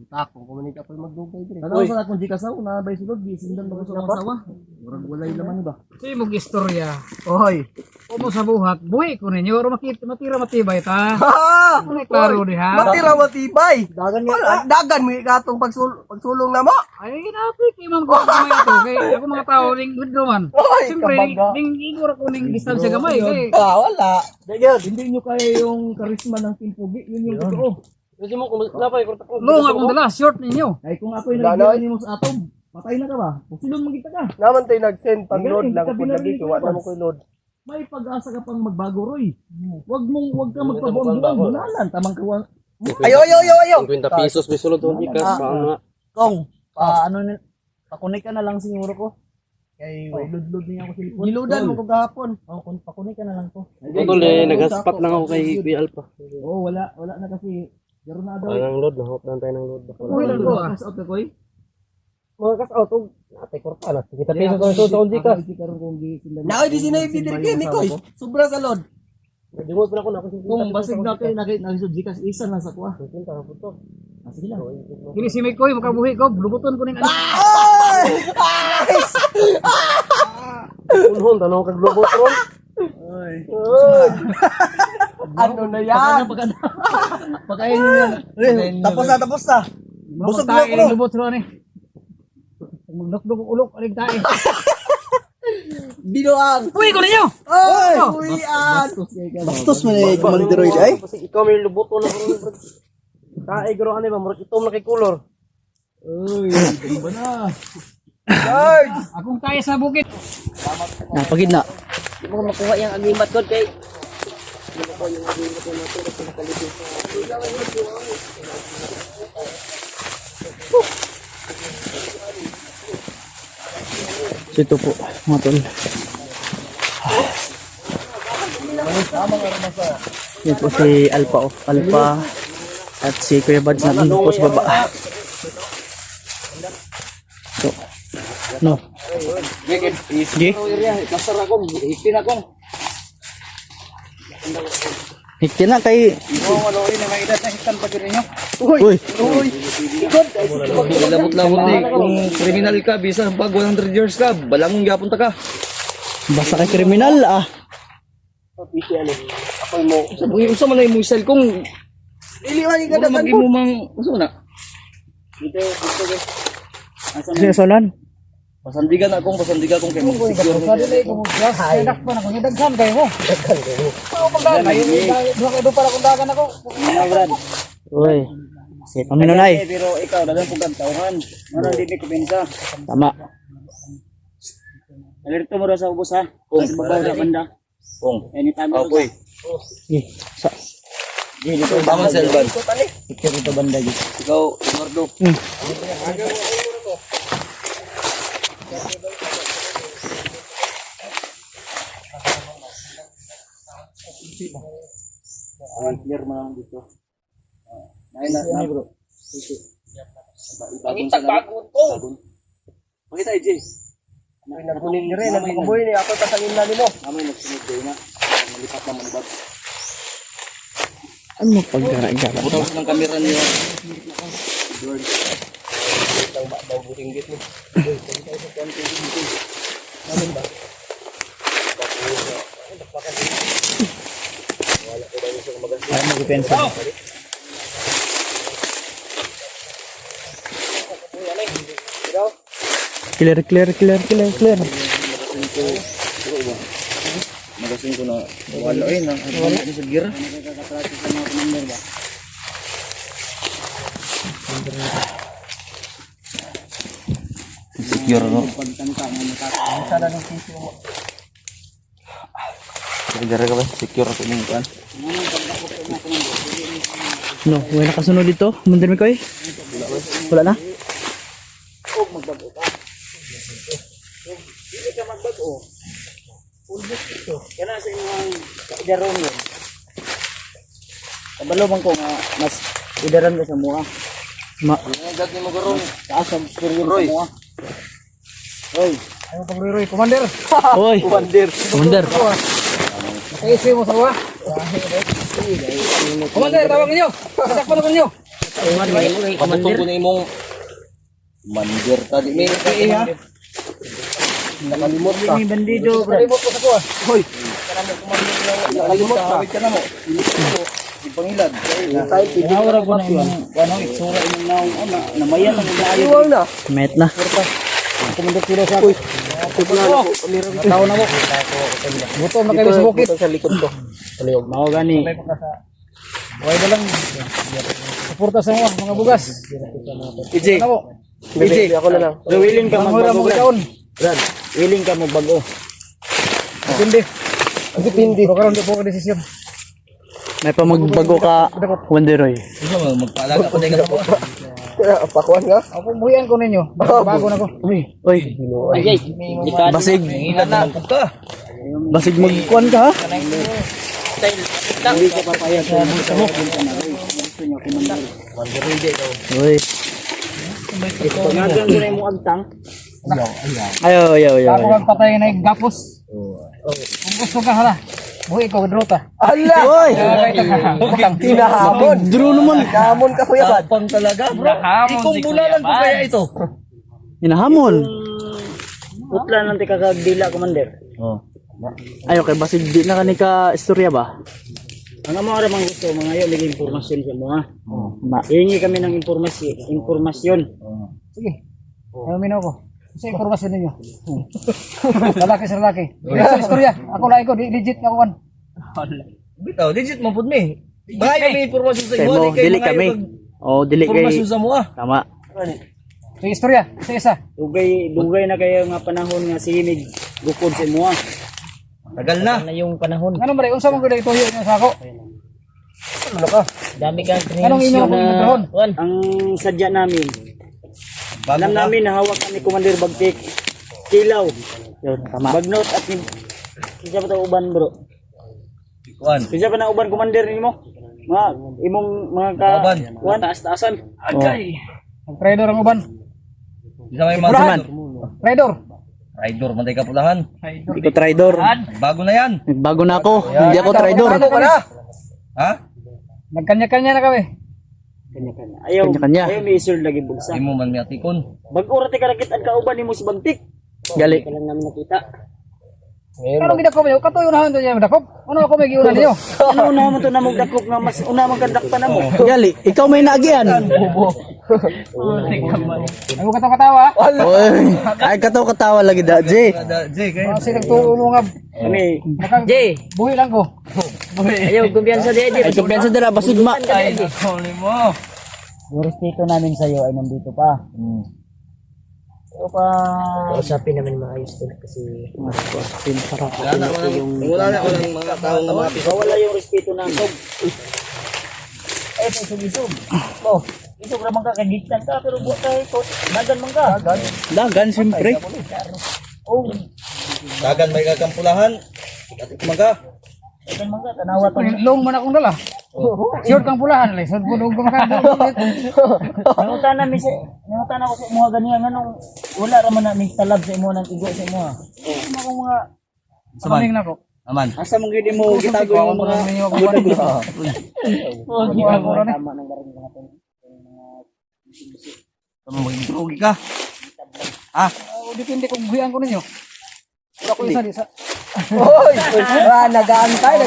S3: Takong kumanig ka pa magdugay dire.
S4: Tanaw sa akong gikasaw na bay sulod di sindan mo sa mga sawa. Murag walay laman ba?
S1: Sige mong istorya.
S3: Oy.
S1: Kumo sa buhat, buhi ko ninyo. Oro matira matibay ta.
S3: Ha!
S1: May klaro diha.
S3: Matira matibay.
S5: Dagan
S3: Wala, dagan mo katong pagsulong na mo.
S1: Ay, ginapit. Imam ko gamay ito. Kay ako mga tao ring gudro man.
S3: Oy,
S1: Siyempre,
S3: kabaga.
S1: ning igor ako ning distansya gamay. Kay,
S3: Wala.
S4: Hindi nyo kaya yung karisma ng Team Pugi, yun yung totoo.
S5: Kasi mo kung lapay ko tako.
S1: long akong dala, short ninyo.
S4: Ay kung ako yung
S3: Wala,
S4: nagbilan mo sa atom, patay na ka ba? Kung silong magkita ka,
S3: Naman tayo nag-send pang load
S4: Hindi
S3: lang
S4: ka
S3: po
S4: binarinig
S3: lagi.
S4: ko,
S3: Wala
S4: Evans.
S3: mo ko load.
S4: may pag-asa ka pang magbago, Roy. Huwag ka magpabuan-buan, tamang kawan.
S3: Ayo.
S2: 50 pesos bisulod ang gikas. Paano?
S5: Kong, pakunik ka na lang siguro ko. Kay ludlod niya ako cellphone.
S3: Niludan mo ko gahapon.
S5: Kung pakunik ka na lang to.
S2: Tol eh nagaspat lang ako kay Kuya Alpha.
S4: Oo, wala na kasi. Garo na daw.
S2: Ang load na hot lang tayo ng load.
S1: Uy, lang ko ah.
S4: Pass out ka, Koy.
S2: Mga kas out og ate korta na. Kita pesos ang suot ang gikas.
S4: Ako karon kung gisindan.
S3: Naoy di sinay bidir kay ni koy. Sobra sa load.
S2: Di mo pa ako na ako
S4: Kung basig na kayo nakisud gikas isa lang sa kuha.
S2: Punta na po to.
S4: Sige lang.
S1: Kini si May Koy, makabuhi ko. Lubuton ko ning ano.
S2: Unhon tanong kag global tron.
S3: Ano na yan?
S4: Pagkain nyo yan.
S3: Tapos na. Busog na
S1: tayo
S3: ko.
S1: lubot ro ni. Magdokdok ko ulok alig tayo.
S3: Binuang.
S1: Uy, ko ninyo.
S3: Oy, uyan.
S4: Bastos
S3: mo na kumandiroid ay.
S2: Kasi ikaw may lubuto na ko. Tae garo ano ba murag itom na kay color.
S4: Uy, ba na?
S3: Lord.
S1: Akong kaya sa bukid.
S5: Napagid na.
S2: Di mo makuha yang agimat god kay
S5: Ito po, mga tol. Yan po si Alpha o. Alpha at si Kuya Bads na po sa baba. So, no. Sige.
S2: kasar ako, hipin ako.
S5: Hikti na kay...
S1: Ano ini may edad na hitan pa din ninyo.
S5: Uy!
S4: Labot-labot eh. Kung kriminal ka, bisa pag 100 years ka, balangon gapon ta ka.
S5: Basta kay kriminal ah.
S4: Usa man lang yung style kung
S3: Iliwan ka
S4: ano
S3: dagan
S4: mag-imo mang usa na.
S5: Sige, Solan.
S4: Pasandigan kung kay mo.
S1: Sa dili ko mo dak pa na ko daghan kayo mo. Ako magdagan ay do para kung dagan ako.
S5: Uy. Si Paminonay.
S4: Pero ikaw dagan pug tauhan. Mara dili ko pinsa.
S5: Tama.
S4: Alerto mo ra sa ubos ha. Kung sa babaw ra banda. Kung anytime ako.
S5: Sige. Sa
S4: Dili ko tama sa ban.
S5: picture ito banda dito.
S4: Ikaw, Eduardo. Clear mo lang dito. Na bro. Bagong bago to. Pakita AJ.
S3: Nakunin ni rin. Nagpabuhay ni ako tasangin na nimo.
S4: Amoy nagsunod kayo na. Malipat na manubag.
S5: Ano pagkara-gara?
S4: Butas ng kamera niyo.
S5: Ay, mag-pensa. Clear.
S4: Magasin ko na wala eh nang wala sa gira. Secure no. Gara ka ba? Secure ako ng kan.
S5: No, wala nakasunod dito. Commander Mikoy. Wala na?
S4: Kana sa imong idaron yun. Kabalo man ko nga mas idaran ka sa mua. Nagad ni mo garon. Taas ang superior sa mua. Oy,
S1: Ayaw pag-Roy. Commander!
S5: Oy, Commander.
S1: Isi mo sa uwa. Commander, tawag ninyo! Sakpan naman ninyo!
S4: Commander ko na imong Commander tadi may ha. Nakalimot ka.
S5: May bandido, bro.
S1: Kalimot ko sa kuha.
S4: Hoy. Nakalimot ka. Hawid ka na mo. Ipangilad.
S5: Nawara ko na yung ano, itsura yung naong ano, namayan ang ilayo.
S4: Iwal na.
S5: Met na.
S1: Commander sila sa ako. Tao na mo. Gutom na kayo sa bukit.
S2: Sa likod ko. Paliog.
S5: Mao gani.
S1: Huwag na lang. Suporta sa mga bugas.
S5: EJ.
S1: Ano mo?
S2: Bili ako na lang.
S5: Willing ka
S1: Ang hura
S5: magbago.
S1: mo kaon.
S5: Brad, willing ka magbago.
S1: Depende. Depende. Baka rin po ka desisyon.
S5: May pa magbago ka, Commander Roy.
S4: Magpalaga ko na ako.
S2: Pakuan nga.
S1: Ako buhian ko ninyo. Bago na ko.
S5: Uy,
S4: Basig.
S5: basig magkuan ka ha?
S4: Hindi ka papayag sa mo.
S5: Uy.
S4: Panagan ko na imong agtang.
S5: Ayaw.
S1: Ako ang patay na yung gapos. Kung gusto ka hala. Buhi ko, drota.
S2: Ala!
S5: Uy!
S2: Hinahamon.
S5: Draw naman.
S2: Hinahamon ka kuya Bad.
S4: Pang talaga, bro. Ikong bulalan ko kaya ito.
S5: Hinahamon.
S4: Utla nang tika kagdila, Commander.
S5: Ayaw kay basig di na kani ka istorya ba?
S4: Ang mga ramang gusto, mga yun, may impormasyon sa mga. Hingi kami ng impormasyon.
S1: Sige. Ayaw minaw ko. Sa informasyon ninyo. Lalaki sa lalaki. Sa istorya. Ako lang ko. Legit na kuwan.
S4: Bitaw, legit mo pud mi. Baka may impormasyon sa
S5: Kay
S4: imo,
S5: mo, dili kami. Oh, dili kay.
S4: Impormasyon sa mo ah.
S5: Tama.
S1: Sa istorya. Isa.
S4: Dugay na kayo nga panahon nga simig gukod sa imo ah. Tagal na. Na yung panahon.
S1: Ano ba rin? Unsa mong gulay ituyo niya sa ako?
S2: Ano ka?
S4: Dami kang
S1: Anong inyo akong nagkahon?
S4: ang sadya namin. Alam namin na hawak kami Commander Bagtik. Kilaw.
S5: Yun, tama.
S4: Bagnot at ni Kisa pa ta uban bro. Kisa pa na uban Commander nimo? Mga imong mga ka taas-taasan.
S5: Agay.
S1: Ang trader ang uban.
S4: Isa may
S1: Pulahan. Trader.
S4: Rider, mantay ka pulahan.
S5: Hindi ko traidor.
S4: Bago na yan.
S5: Bago na ako. Hindi ako traidor.
S2: Ano ka na?
S4: Ha?
S1: Nagkanya-kanya na kami.
S4: Kanya-kanya. Ayaw,
S5: Kanya-kanya.
S4: ayaw may isur lagi bugsa.
S2: Hindi mo man miatikon.
S4: Bag-ura ti karakit ang kauban nimo si Bagtik.
S5: Gali.
S4: Kailan namin nakita.
S1: Anong gidakop niyo? Katuyo na hanto niya madakop. Ano ako may giunan niyo?
S4: Ano una mo to na mong dakop nga mas una man kadakpan na mo.
S5: Gali, ikaw may naagian.
S1: Ako katawa-katawa.
S5: Oy, ay katawa lagi da, J.
S1: Kasi nagtuo mo nga.
S4: Kami.
S1: Nakang buhi lang ko.
S4: Ayaw kumpiyansa di
S5: Ay kumpiyansa dira basigma.
S4: Yung respeto namin sa iyo ay nandito pa. Pero pa usapin naman maayos din kasi
S2: Wala na walang mga taong na mga
S4: wala yung respeto namin. Eh, isog-isog. Oh, isog naman ka, kagigtan ka, pero buat ka ito, dagan man ka.
S5: Dagan siyempre.
S4: Oh,
S2: dagan may kakampulahan. Maga.
S4: dagan man ka, tanawa to.
S1: Long man akong dala. Short kang pulahan. Saan po nung kumakanda?
S4: Nangutan ako sa mga ganyan, anong, wala raman na may talab sa imo ng igo sa imo.
S1: Ano akong mga... Samaling na ko.
S2: Aman.
S4: Asa mong gini mo gitago yung mga
S1: ninyo ako kumanin.
S4: tama ng garing natin.
S2: Tama magdrugi ka. Ha?
S1: Depende kung buhian ko ninyo. Wala ko isa di sa...
S2: Hoy! Nag-aantay.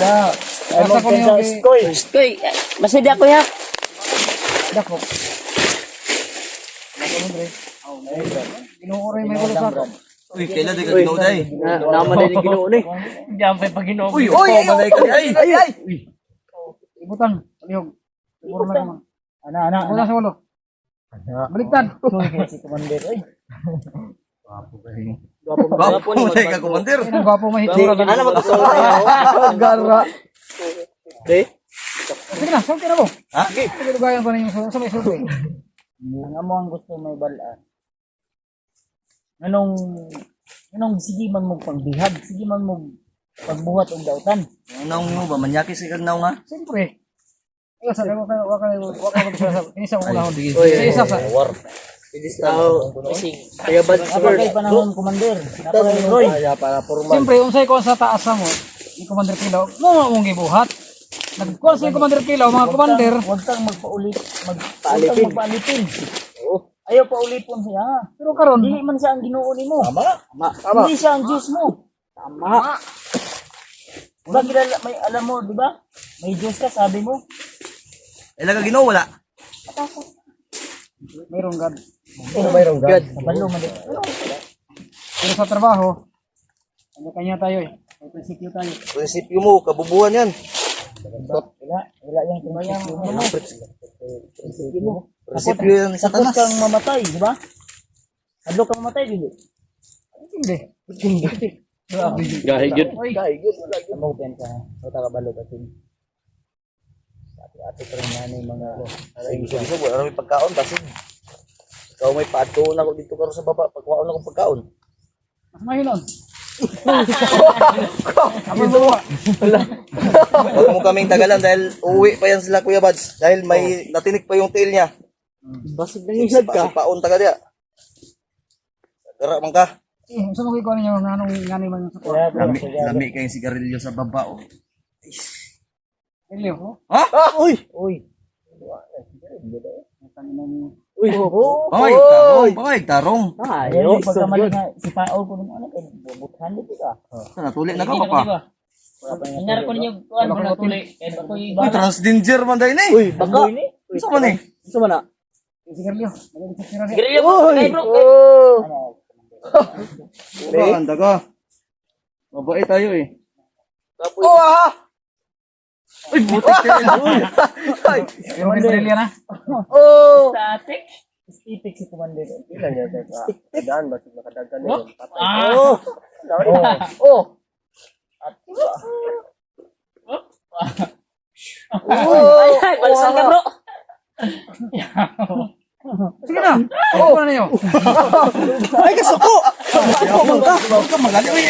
S2: Na.
S1: Asa ko niyo kay
S3: Koy, masaya ako ya.
S1: dako. Ginuoray may gulo sa ako.
S4: Uy, kailan di ka ginawa day?
S3: Naman din ginoo ni.
S4: Uy, balay ka ay.
S1: Ibutan, palihog. Siguro na naman. Ana. Wala sa walo. Baliktad.
S5: Si Commander, oy.
S4: Gwapo na ka, Commander.
S1: Ang gwapo mahitsura.
S3: Ano man to?
S1: Gara.
S3: Eh?
S1: Sige na, sulti na mo.
S4: Ha?
S1: Sige, lugayan ko na yung sa may sulti.
S5: Ang amo ang gusto may balaan. Anong sige man mo pangbihag, sige man mo pagbuhat og dautan.
S4: Anong mo ba? Manyakis ka naw nga?
S1: Siyempre. Ay, sa waka sa isa ko unahon.
S4: Sige,
S1: Isa sa.
S3: Kaya bad
S5: Kapag panahon, Commander. Napakay Roy.
S3: para formal.
S1: Siyempre, unsay ko sa taas mo, ni Commander Kilaw, mo mong gibuhat. Nagkuha sa Commander Kilaw, mga Commander.
S5: Huwag kang magpaalitin. Ayaw pa ulipon siya.
S1: Pero karon,
S5: Dili man siya ang ginoo nimo.
S3: Tama.
S5: Hindi siya ang Diyos mo.
S3: Tama.
S5: Diba, may alam mo, di ba? May Diyos ka, sabi mo.
S4: Ilan ka ginawa? Wala.
S1: mayroong God.
S3: Mayroong God.
S5: Kabalo man din.
S1: Pero sa trabaho, kanya tayo eh. May prinsipyo tayo.
S4: Prinsipyo mo, kabubuhan yan.
S5: Wala yung tumayang mo.
S4: Prinsipyo yan sa
S5: Tapos
S4: tanas.
S5: kang mamatay, di ba? Hadlo kang mamatay, dili.
S1: Hindi.
S3: Gahigid.
S5: Amo pen ka. O ta kabalo kasi. Ate pa rin na yung mga
S4: Ay, gusto, wala may pagkaon, basig. Ikaw may paadto na ako dito karo sa baba, pagkaon ako pagkaon.
S1: Mas mahinon. Ako mo.
S4: Huwag mo kaming tagalan dahil uuwi pa yan sila Kuya Bads. Dahil may natinik pa yung tail niya.
S3: Basig nang isad ka.
S4: Paon taga diya. Gara man ka.
S1: Sa mga ikuha ninyo, ngani man sa kuha.
S4: Lami kayong sigarilyo sa baba. Oh.
S1: Elio.
S4: Ha?
S3: Uy.
S4: Bangay, tarong.
S3: Ayo.
S5: pagkamali nga si Pao ko nung ano kay bubuthan dito ka.
S4: Natulik na ka pa.
S5: Nangyari ko ninyo kuan mo na tuli. Kaya ako
S4: Uy,
S5: iba.
S4: transdanger man dahil ni.
S3: Uy, baka.
S4: Gusto man eh.
S3: Gusto mo na?
S1: Sigarilyo. Magaling sa sigarilyo.
S5: Grilyo mo. Kay bro.
S4: Handa ka. Mabait tayo eh. Uy, butik tayo.
S1: Pero may sigarilyo na.
S5: Static. Static si Commander.
S3: Ilan yan ka? Daan basig nakadagan na yun.
S5: Ay, balsan ka bro.
S1: Sige na. Ikuha na ninyo.
S3: Ay, kasuko!
S4: Huwag ka magaling. Uy,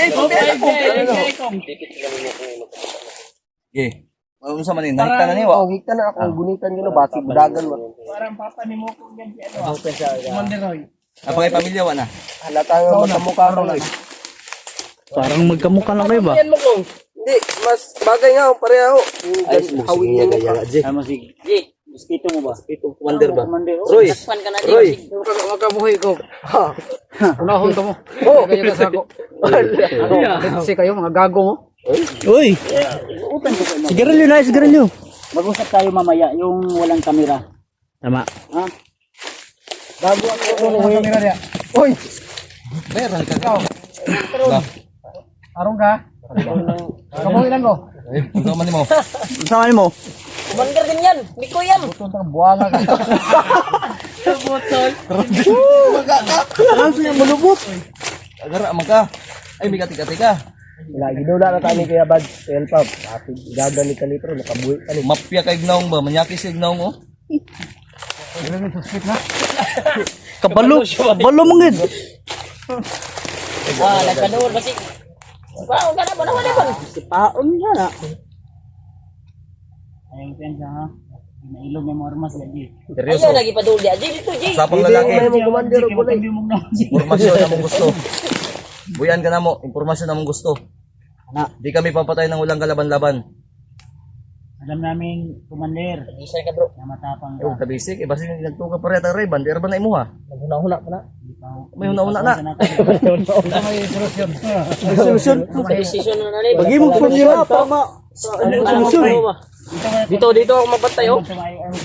S4: eh. Ano sa manin? Nakita na niyo.
S3: Oh, higta na ako. Gunitan yun. Basig budagan mo.
S5: Parang papa ni mo kung yan si ano.
S1: Commander Roy.
S4: Apagay pamilya wa na.
S3: Halata nga magkamukha ko lang.
S5: Parang magkamukha lang kayo ba?
S3: Yan mo kong. Hindi, mas bagay nga ako pareho. Hawin niya nga.
S5: Ano sige. Ji, mosquito mo ba?
S3: Itong commander ba?
S4: Roy.
S5: Takpan ka na
S3: Roy.
S1: Makabuhay ko. Unahon ka mo. Kaya ka sa ako. Kasi kayo, mga gago mo.
S5: Uy! Sigarilyo na, sigarilyo. Mag-usap tayo mamaya, yung walang kamera. Tama. Ha?
S1: Gago ako kung mga kamera niya. Uy!
S4: Meron ka.
S1: Arong ka? Kabuhay lang ko.
S4: Eh, ano man mo?
S5: Saan mo? Commander din yan, hindi ko yan.
S1: Butong tang buwala ka.
S4: Ano siya malubot? Agara man ka. Ay, may kati-kati ka.
S3: Lagi nula na tayo ni Kuya Bad. Kaya pa, gagan ni Kalitro, nakabuhi ka ni.
S4: Mapya kay gnaong ba? Manyaki si gnaong oh.
S1: Pero may suspect na.
S5: Kabalo mo ngid. Nagkanood ba si... Paon ka na ba naman? Si Paon nga na. Ayun pensa ha. Nailog may mga armas lagi.
S4: Seryoso.
S5: lagi pa doon di aji dito ji.
S4: Sapang lalaki.
S3: May mga commander o kulay.
S4: Impormasyon na mong gusto. Buyan ka na mo. Impormasyon na mong gusto. Di kami papatay ng ulang kalaban-laban.
S5: Alam namin, Commander. Isa ka bro. Na matapang
S4: Yung tabisik. Eh, basi nagtuka pa rin ang ray. Bandir ba na imuha?
S3: Huna-huna pa na.
S4: May una-una na.
S1: May solusyon.
S3: Solusyon.
S5: Decision na nalay.
S3: Bagi mo problema para
S2: Dito ako magbantay oh.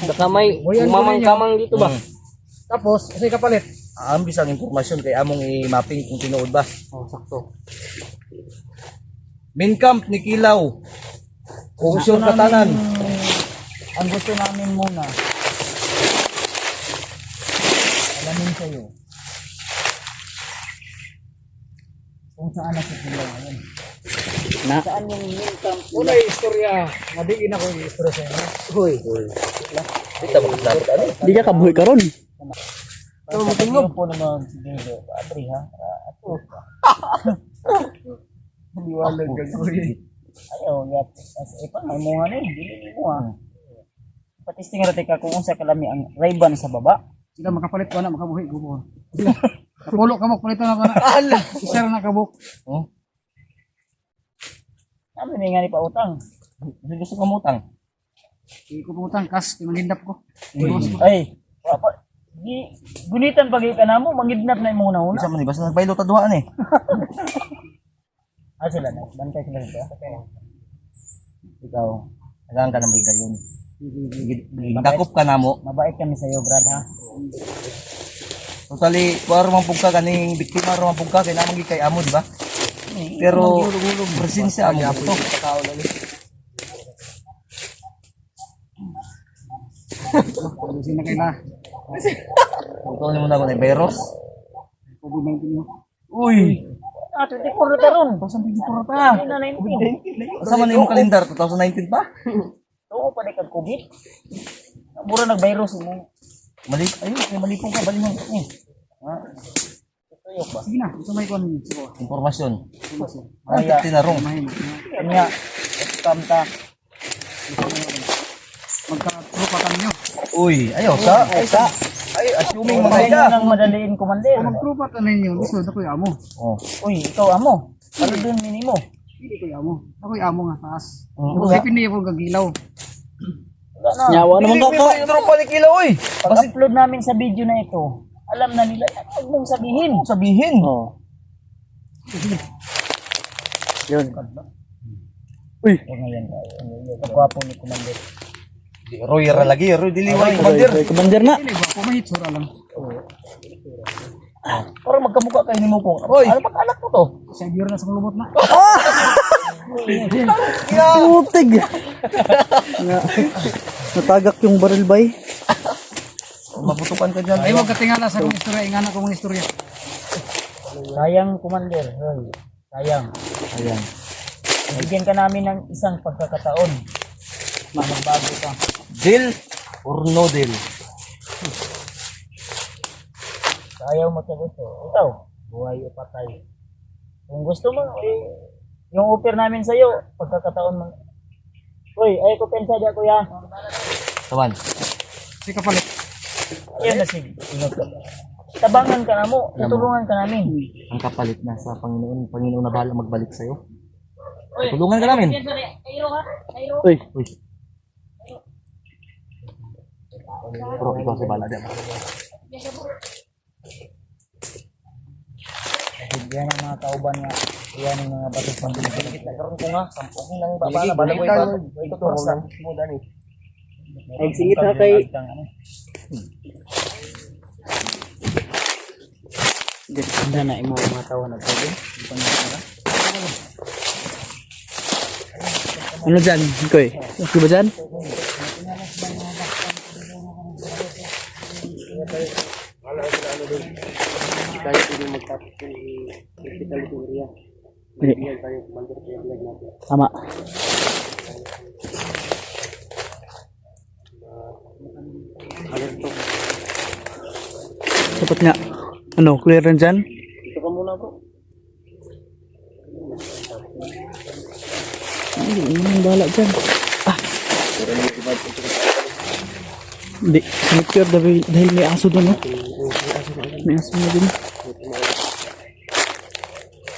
S2: Baka may umamang-kamang dito ba?
S1: Tapos, kasi kapalit.
S4: Ambis ang impormasyon kay among i-mapping kung tinuod ba.
S1: Oh, sakto.
S4: Main camp ni Kilaw. Kusyon katanan.
S5: Ang gusto namin muna, alamin sa'yo kung saan na si Kilaw ngayon. Saan yung main camp?
S1: Una yung istorya. Nadigin ako yung istorya sa inyo.
S4: Hoy. Dito makasabot ano?
S5: Di ka kabuhay ka ron.
S2: Ito mo tingog.
S5: po naman si Diego. Padre ha?
S3: Liwalag ka kuy.
S5: Ayaw, yat. Ipangay mo nga na yun. Dili mo ha. Patisting nga ka kung sa kalami ang Ray-Ban sa baba.
S1: Sila makapalit ko na, makabuhi. Gubo. Sila. Kapulo ka mo, palitan na ko na. Isa na nakabuk.
S5: Ano na nga ni pautang?
S4: Gusto ka mutang.
S1: Hindi ko pumutang, kas. Timangindap ko.
S5: Ay, papa. Gunitan pag ka na mo, mangidnap na yung muna una.
S4: Isa man basta nagbaylo ta duha ni.
S5: Sila na. Bantay sila dito.
S4: Ikaw, nagaan ka ng bigayon. Dakop ka na mo.
S5: Mabait kami sa iyo, Brad ha.
S4: Totally, kuwaro man pugka kaning biktima ro man pugka kay namang kay amo, di ba? Pero presensya amo to.
S1: Ayusin na kaila.
S4: Ito ni mo na ko ni virus.
S1: COVID-19 mo.
S4: Uy,
S5: 24 na taron.
S1: 2024 pa.
S5: Ay na 19.
S4: asa man imong kalendar 2019 pa?
S5: Oo, pa kag COVID. Mura nag-virus mo.
S4: Mali, ayun, malipong ka balihon ni.
S5: Tuyok ba?
S1: Sige na, ito may kuhan ninyo. Sige.
S4: Impormasyon.
S5: Ay,
S4: Ay, tinarong.
S5: Kanya, kamta.
S1: Magka-trupatan nyo.
S4: Uy, ayo sa. Ay, assuming mga
S5: Kaya
S4: ida.
S5: nang madaliin, Commander.
S1: Kung magtrupatan ninyo, gusto na ko yung amo.
S4: Oh.
S5: Uy, ikaw amo. Ano din minimo?
S1: Hindi ko yung amo. Ako yung amo nga taas.
S5: Oo.
S1: Isipin niyo ako gagilaw.
S5: Wala na.
S3: Nyawa naman ka ka.
S4: Tropa ni Kilo, uy.
S5: Pag-upload namin sa video na ito, alam na nila, huwag mong sabihin.
S4: Sabihin.
S5: Oo.
S3: Yun.
S5: O ngayon, kagwapo ni Commander.
S4: Roy ra lagi, Roy diliway commander.
S3: Commander na.
S1: Hindi ba? Pumahitsura lang.
S5: Para magkamukha kayo ni Mukong.
S4: Oy.
S5: Ano pag anak mo to?
S1: Sa biro na sa kulubot na.
S3: Putig. Natagak yung baril bay.
S4: Maputukan ka diyan.
S1: Ay, huwag katingala sa kong istorya. Ingana ko mong istorya.
S5: Sayang, Commander. Roy. Sayang.
S4: Ayan.
S5: Bigyan ka namin ng isang pagkakataon. Magbago ka.
S4: Deal or no deal?
S5: Ayaw mo sa gusto. Ikaw, buhay o patay. Kung gusto mo, yung offer namin sa'yo, pagkakataon mo. Uy, ay ko pensa dyan, kuya.
S4: Taman.
S1: Sige kapalit.
S5: Ayun na, sige. Ingat ka. Tabangan ka na mo. Tutulungan ka namin.
S4: Ang kapalit na sa Panginoon. Panginoon na bahala magbalik sa'yo. Tulungan ka namin.
S3: Uy.
S4: Uy. Bro, ikaw si Bala diyan.
S5: Yan ang mga kauban nga. Yan ang mga batos ng binibigit. Nagkaroon ko nga. 10 lang baba na. Bala ko ito. Ito lang.
S3: Ay singit ha kay.
S5: Ganda na yung mga tawa na tayo.
S3: Ano dyan? Koy. Okay ba dyan?
S2: Tayo pwede magtapos yung hospital sa area. Bigyan tayo commander kaya vlog natin.
S3: Tama. Sapat nga. Ano, clear na dyan?
S5: Dito ka muna, bro.
S3: Hindi, yung bahala dyan. Hindi, secure dahil may aso doon, no? May aso na din.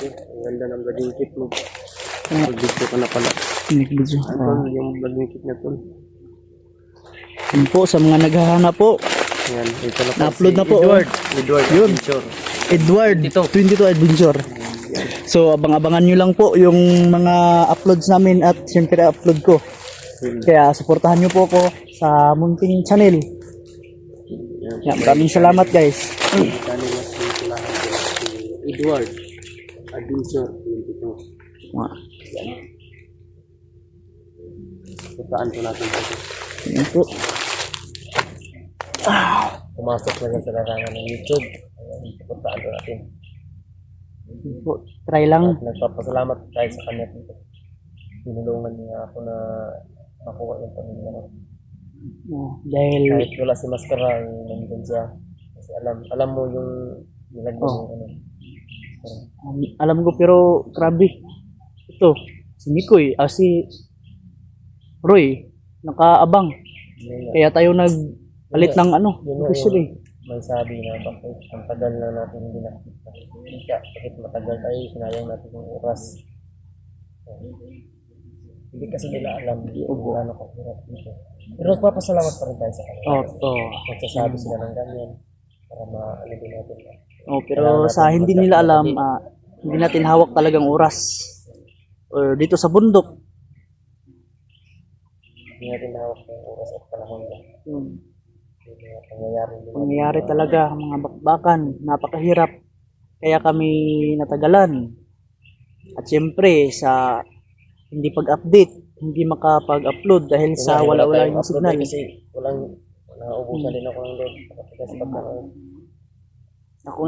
S2: Ang ganda ng blooding kit mo. Mag-video ka na pala.
S3: Nag-video.
S2: Ano yung blooding kit na to?
S3: Yun po, sa mga naghahanap po.
S2: Yan, ito na po.
S3: Na-upload na po.
S2: Edward
S3: Yun.
S2: Adventure.
S3: Edward. 22 Adventure.
S4: So, abang-abangan nyo lang po yung mga uploads namin at siyempre upload ko. Kaya, supportahan nyo po ako sa Munting Channel. Yan, maraming salamat guys.
S2: Kani mas sila si Edward Adventure 22. Puntaan po natin ito.
S4: Yan po.
S2: Pumasok na sa larangan ng YouTube. Ayan, puntaan po natin.
S4: Yan po. Try lang.
S2: At nagpapasalamat tayo sa kanya dito. Tinulungan niya ako na makuha yung pamilya ko.
S4: Dahil
S2: Kahit wala si Mascara, nandun siya. Kasi alam mo yung nilagyan mo ano.
S4: alam ko pero grabe. Ito, si Mikoy, si Roy, nakaabang. Kaya tayo nagpalit ng officially.
S2: May sabi na bakit ang tagal na natin hindi nakita. Bakit matagal tayo, sinayang natin yung oras. Hindi kasi nila alam kung ano ko hirap dito. Pero papasalamat pa rin tayo sa kanila. Magsasabi sila ng ganyan para maano din natin.
S4: Pero sa hindi nila alam, hindi natin hawak talagang oras. Or dito sa bundok.
S2: Hindi natin hawak yung oras at panahon yan.
S4: Pangyayari talaga, mga bakbakan, napakahirap. Kaya kami natagalan. At siyempre, sa hindi pag-update, hindi makapag-upload dahil sa wala-wala yung signal.
S2: Kasi naubusan din ako ng load. Kasi pagkakaroon.
S4: Ako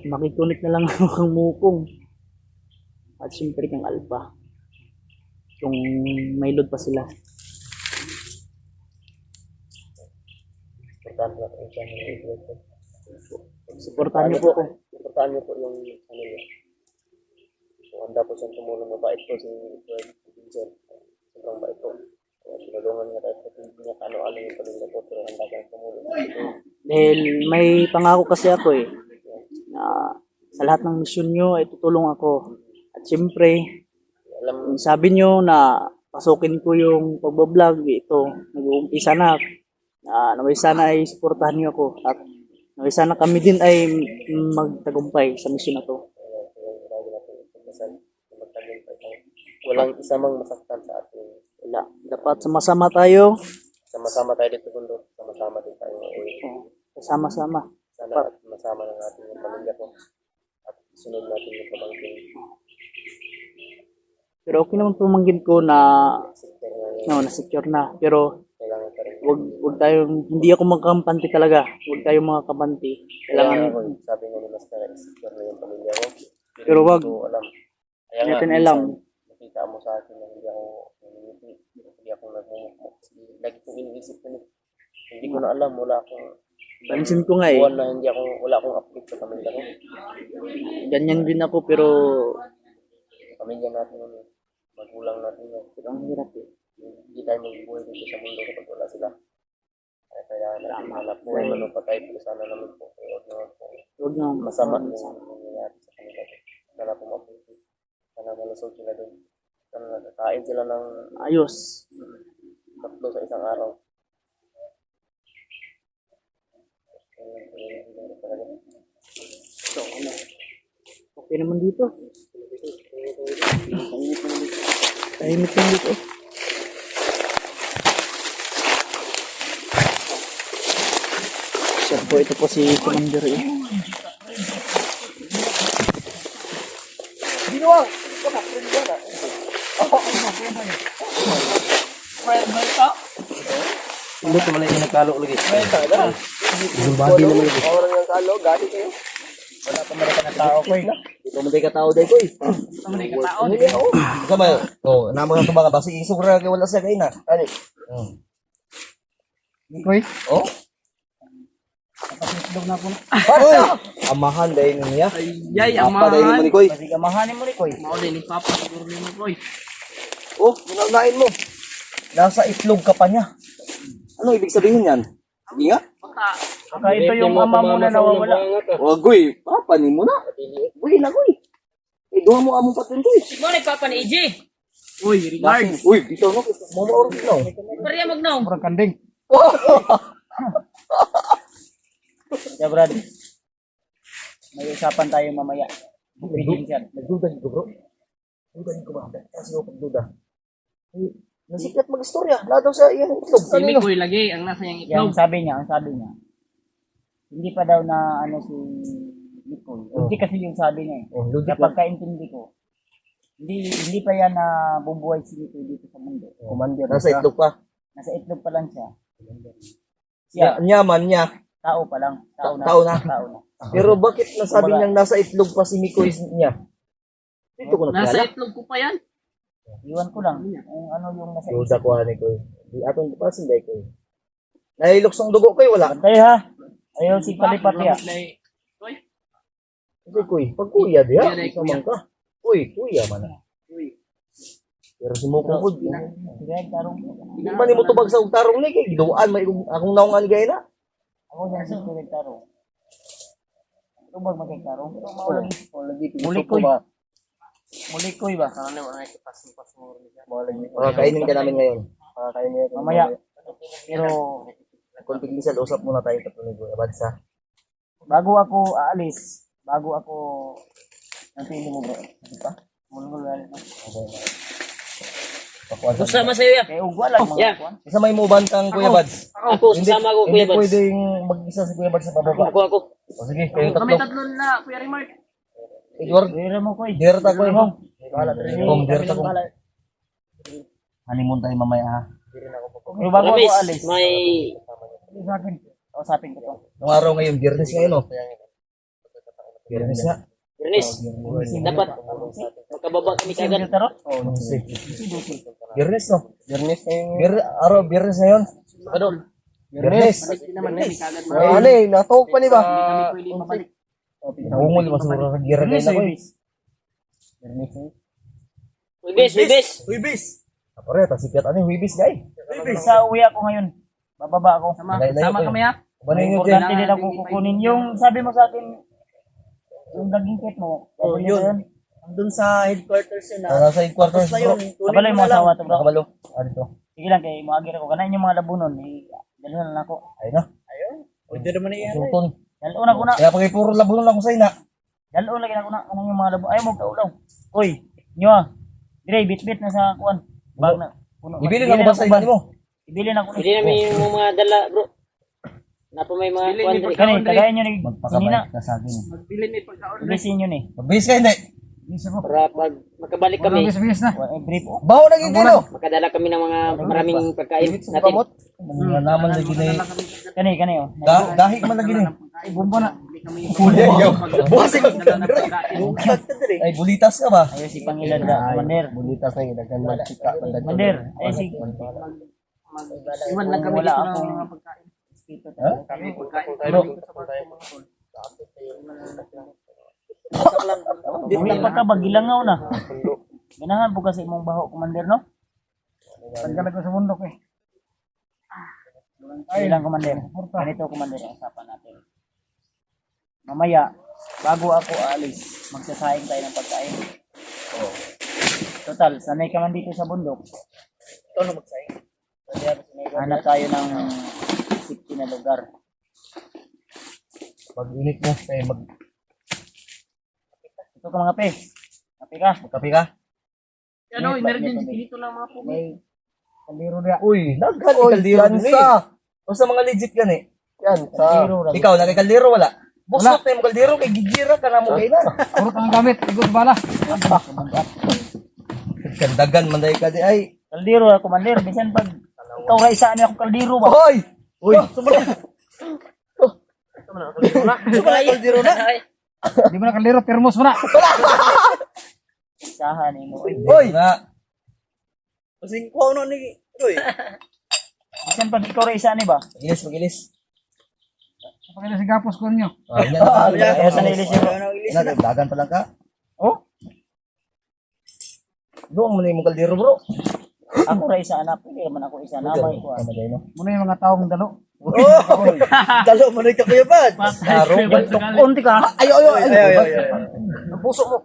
S4: makikunik na lang ako kang mukong. At siyempre kang alpha. Kung may load pa sila. Supportahan niyo po ako.
S2: Supportahan niyo po yung kanila. So, handa po siyang tumulong. Mabait po si Edward Vincent. Sobrang bait po. Tinulungan niya tayo. Hindi niya ano-ano yung pamilya po. Pero handa siyang tumulong.
S4: Dahil may pangako kasi ako na sa lahat ng misyon nyo ay tutulong ako. At siyempre, sabi nyo na pasukin ko yung pagbablog. Ito, nag-uumpisa na. Naway sana ay suportahan niyo ako. At naway sana kami din ay magtagumpay sa misyon na to.
S2: Walang isa mang masaktan sa atin.
S4: Wala. Dapat sama-sama tayo.
S2: Sama-sama tayo dito bundok. Sama-sama din tayo.
S4: Sama-sama.
S2: Sana at masama ng ating pamilya ko. At sunod natin yung pamangkin.
S4: Pero okay naman pamangkin ko na na-secure na. Pero
S2: Kailangan pa rin.
S4: wag tayong, hindi ako magkampante talaga. Wag tayong mga kampante. Kailangan,
S2: Sabi nga ni Master, secure na yung pamilya ko.
S4: pero wag
S2: So, alam. Kaya nga,
S4: natin alam.
S2: nakita mo sa akin na hindi ako nangingipi. Hindi ako nagmumukmuk. Lagi kong iniisip ko hindi ko na alam. Wala akong
S4: Pansin ko nga
S2: buwan na wala akong update sa pamilya ko.
S4: ganyan din ako pero
S2: Pamilya natin yun. Magulang natin yun.
S4: ang hirap
S2: Hindi tayo magbubuhay dito sa mundo kapag wala sila. Kaya natin hanap po. Ano pa tayo po sana naman po. Huwag naman po.
S4: Huwag na
S2: Masama yung nangyayari sa kanila. Sana po mabuti. Sana malusog sila doon. Sana nagkakain sila ng
S4: ayos.
S2: 3 sa isang araw.
S4: So, okay naman dito. Tahimik naman dito. So po, ito po si Commander
S2: Hindi ko malay nagkalo lagi. Zumbadi naman lagi. Orang yang kalo, gadi kayo. Wala pa malaki na tao ko eh.
S3: Ikaw man ka tao day ko eh. Sama, nama ka mga basi isog ra kay wala sa kay na. Ani.
S1: Mikoy,
S3: Itlog na po. Amahan day niya.
S5: Yay,
S3: Apa day mo ni koy.
S5: Kasi amahanin mo ni Koy. Mauli ni Papa, siguro ni mo Koy.
S3: Oh, ginaunain mo. Nasa itlog ka pa niya. Ano ibig sabihin yan? Sige nga.
S5: Baka ito yung ama mo na nawawala.
S3: O goy, papa ni mo na. Goy na goy. Duha mo among patento eh.
S6: Mo ni Papa ni EJ.
S5: Uy, regards.
S3: Uy, bitaw no. Mo mo no.
S6: Pariya magnaw.
S1: murang kanding.
S5: Yeah, Brad. May usapan tayo mamaya.
S3: Nagduda ko bro. Duda ko ba? Kasi ako pagduda. Ay, nasikat mag-istorya. Wala daw sa iyan itlog.
S1: Si Mikoy lagi, ang nasa yung itlog.
S5: Ang sabi niya, hindi pa daw na ano si Nicole. Hindi kasi yung sabi niya eh.
S3: Oh, logic
S5: Kapag kaintindi ko, hindi pa yan na bubuhay si Nicole dito sa mundo.
S3: Commander. Nasa itlog pa.
S5: Nasa itlog pa lang siya.
S3: Nyaman niya.
S5: Tao pa lang. Tao na.
S3: Tao na.
S5: Tao na.
S3: Pero bakit nasabi niyang nasa itlog pa si Mikoy niya? Dito ko
S1: Nasa
S3: nakilala.
S1: itlog ko pa yan.
S5: Iwan ko lang. Kung ano yung nasa
S3: Duda ko ni Koy. Di atong pa sinday Koy. Nailuksong dugo Koy wala.
S5: Bantay ha. Ayaw si palipat ya.
S3: Kasi Koy, pag kuya di ha.
S1: Kuya na,
S3: Isa man ka. Kuya man na. Pero si Mokong Food.
S5: Sige, tarong.
S3: Hindi man ni mo tubag sa tarong ni kay giduan may akong naungan gay na.
S5: Ako dyan sa spirit tarong. Tubag magkagtarong. Pero maulang
S3: Lagi
S5: Mulikoy. Mulikoy ba?
S3: Kainin ka namin ngayon. Kainin ka
S5: Mamaya. Pero
S3: Kontigisan usap muna tayo tatlo ni Kuya Badsa.
S5: bago ako aalis, bago ako ang pili mo bro. Di ba? Mulmul na.
S1: Sama sa'yo yan.
S5: Kaya ugwa lang mga
S1: Yeah.
S5: kuwan.
S3: Isa may muban kang Kuya Bads.
S1: Ako, sasama ko, Kuya
S3: Hindi
S1: Bads.
S3: pwedeng mag-isa si Kuya Bads sa pababa.
S1: Ako.
S3: O sige, kayo
S1: Kami
S3: tatlo.
S1: tatlo na, Kuya Remark.
S3: Edward,
S5: Dira mo ko eh.
S3: dirta ko mo.
S5: Kami
S3: Dirta ko. Honeymoon tayo mamaya ha.
S5: Pero bago ako aalis,
S1: may...
S5: sa akin, kausapin ko to.
S3: Yung araw ngayon, Biyernes ngayon oh. Biyernes nga.
S1: Bernis, dapat magkababa kami
S5: Sige,
S1: kagad.
S5: taro.
S3: Biyernes no? Biyernes ngayon. Araw, Biyernes ngayon.
S1: Adol.
S3: Biyernes.
S1: Hindi naman kami kagad.
S3: Ano eh, natuog pa ni ba?
S1: Kami pwede mabalik.
S3: Naungol ba siguro sa gira
S5: Biyernes,
S3: ngayon ako eh.
S1: Wibis.
S3: Huibis! Apare, tasikat ano yung huibis guy?
S5: Sa uwi ako ngayon. Bababa ako.
S1: Sama kami ha.
S3: Banin nyo dyan.
S5: Importante din ako kukunin. Yung sabi mo sa akin, yung daging kit mo.
S3: Oh, yun.
S5: Doon sa headquarters yun
S3: Nasa headquarters bro.
S5: Kabalay mo asawa to bro.
S3: Nakabalo. Ano to?
S5: Sige lang kay muagir ako. Kanain yung mga labunon. Dalhin na ako.
S3: Ayun na.
S5: Pwede naman yan.
S3: Sultan.
S5: Dalon ako na.
S3: Kaya pag puro labunon ako sa ina.
S5: Dalon lagi ako na. Kanang yung mga labunon. Ay mo kaulaw. Uy. Nyo ah. Dire bit-bit na sa kuan. Bag na. Puno.
S3: Ibili na mo ba sa ina mo?
S5: Ibili na ko.
S1: Hindi namin yung mga dala, bro. Napa may mga kuandri.
S5: Kani tagayin nyo ni
S3: Magpakabait ka sa akin.
S1: Magbili ni pagka-order.
S5: Bilisin nyo ni.
S3: Magbihis ka hindi.
S1: Para pag makabalik kami,
S5: Brief oh.
S3: Baho na gino.
S1: makadala kami ng mga maraming pagkain natin.
S3: Kamot. Mga naman lagi na
S5: Kani oh.
S3: Dahig man lagi na.
S1: Bumbo na.
S3: Buhasig. Ay, bulitas ka ba?
S5: Ayo si Pangilad da Commander.
S3: Bulitas na yun. Nagkan magchika.
S5: Commander. Ay si
S1: Iwan lang kami
S5: Wala
S1: dito ng
S5: akong-
S1: mga pagkain.
S3: Ha?
S1: Kami pagkain.
S5: Di pa ka bagilangaw na. Ganahan po kasi imong baho Commander no?
S1: Pagkalag ko sa bundok eh.
S5: Ay lang Commander. Ganito Commander ang usapan natin. Mamaya bago ako aalis, magsasaing tayo ng pagkain. Total, sanay ka man dito sa bundok.
S3: Ito na magsaing.
S5: Hanap tayo ng safety na lugar.
S3: Pag-init mo, kaya
S5: Ito ka mga pe. Kape ka.
S3: magkape ka.
S1: Ano, emergency dito lang mga pugi.
S5: May kaldero niya.
S3: Uy, nagkan kaldero din eh. O sa mga legit yan eh. Yan,
S5: Kaldero lang.
S3: ikaw, nagay kaldero wala. Busot na yung kaldero, kay gigira ka na mo kayo na.
S1: Urot ang gamit. Igos bala.
S3: Kandagan, manday ka di ay.
S5: Kaldero ako Commander. Bisan pag ikaw ra isa ako kaldero ba?
S3: Hoy! Uy! Sumala! Sumala kaldero na.
S1: Di mo na kaliro, termos mo na.
S5: Isahan ni mo.
S3: Hoy! Na.
S2: Kasing ko ano ni Roy.
S5: Bisan pag ikaw ra isa ni ba?
S3: Magilis, magilis.
S1: Pakita si Gapos ko ninyo.
S5: Ayaw sa nilis yun.
S3: Dagan pa lang ka.
S5: Oh,
S3: Doon mo na yung kaldero bro.
S5: ako ra isa anak. Hindi naman ako isa namay ko.
S3: Tama tayo no?
S1: Muna yung mga taong dalo.
S2: Dalo mo na ka Kuya Bad.
S3: Araw.
S5: Unti ka.
S3: Ayo. Ang puso mo.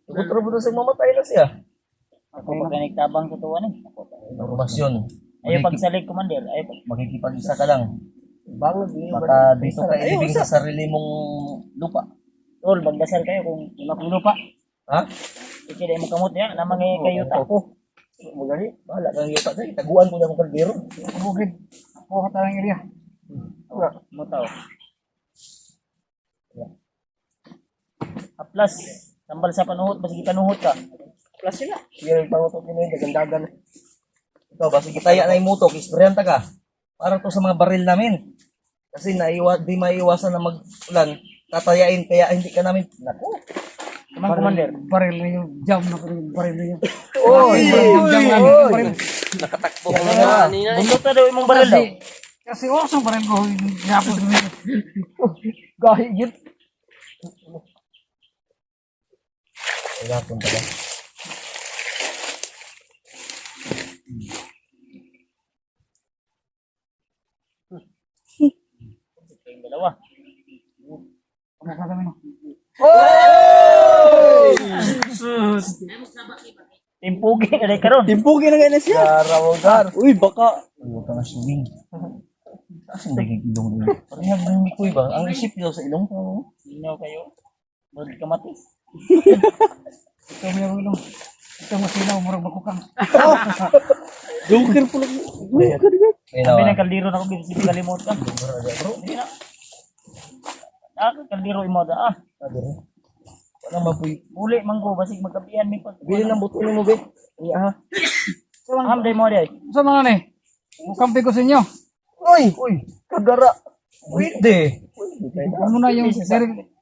S3: Buto-buto sa mamatay na siya.
S5: Ako pag nagtabang sa tuwan eh.
S3: Informasyon.
S5: Ayaw pagsalig Commander. Ayaw pag
S3: Makikipag-isa ka lang. Baka dito ka ilibing sa sarili mong lupa.
S5: Tol, magdasal kayo kung
S1: Wala kong lupa.
S2: Ha?
S5: ikilay mo kamot niya, namang kayo ta.
S2: Ako. Magali, bahala kang yuta sa taguan ko na akong kaldero.
S1: Bukid. Ako ka tayong area.
S5: Mo tao. Aplas, tambal sa panuhot, basig panuhot ka.
S2: Plus sila. Yung pangutok nila yung dagandagan. Ikaw ba, sige taya na yung mutok, istoryan ka. Para to sa mga baril namin. Kasi di maiwasan na mag-ulan. Tatayain, kaya hindi ka namin, naku.
S5: Tamang commander.
S1: Baril na yung jam na yung baril na yun.
S2: Oy!
S1: Jam na yung baril.
S2: Nakatakbo ko na.
S5: Bundok na daw imong baril daw.
S1: Kasi osong baril ko. Yapos na yun.
S2: Gahi yun. Kailangan pala.
S5: Kayong dalawa.
S1: Pagkakagamin mo.
S5: Timpugi na day karon.
S3: Timpugi na ganyan siya.
S2: Garawagar.
S3: Uy, baka.
S2: Huwag ka na swimming. Saan naging ilong nila? Parang yung mikoy ba? Ang isip nila sa ilong.
S5: Inyo kayo. Murag kamatis.
S1: Ito may ulong. Ito masinaw. Murag bakukang.
S3: Joker pala. Joker yan.
S5: Sabi ng kaldero na ko bisig kalimot ka. Hindi na. Kaldero imo da ah.
S2: Walang mapuy.
S5: Uli manggo basig magkapian mi pag.
S2: Bili ng buto mo, be. Iya ha.
S5: Am day mo day.
S1: Sa mga ni? Mukampi ko sa inyo.
S2: Uy! Kagara! Pwede!
S1: Ano na yung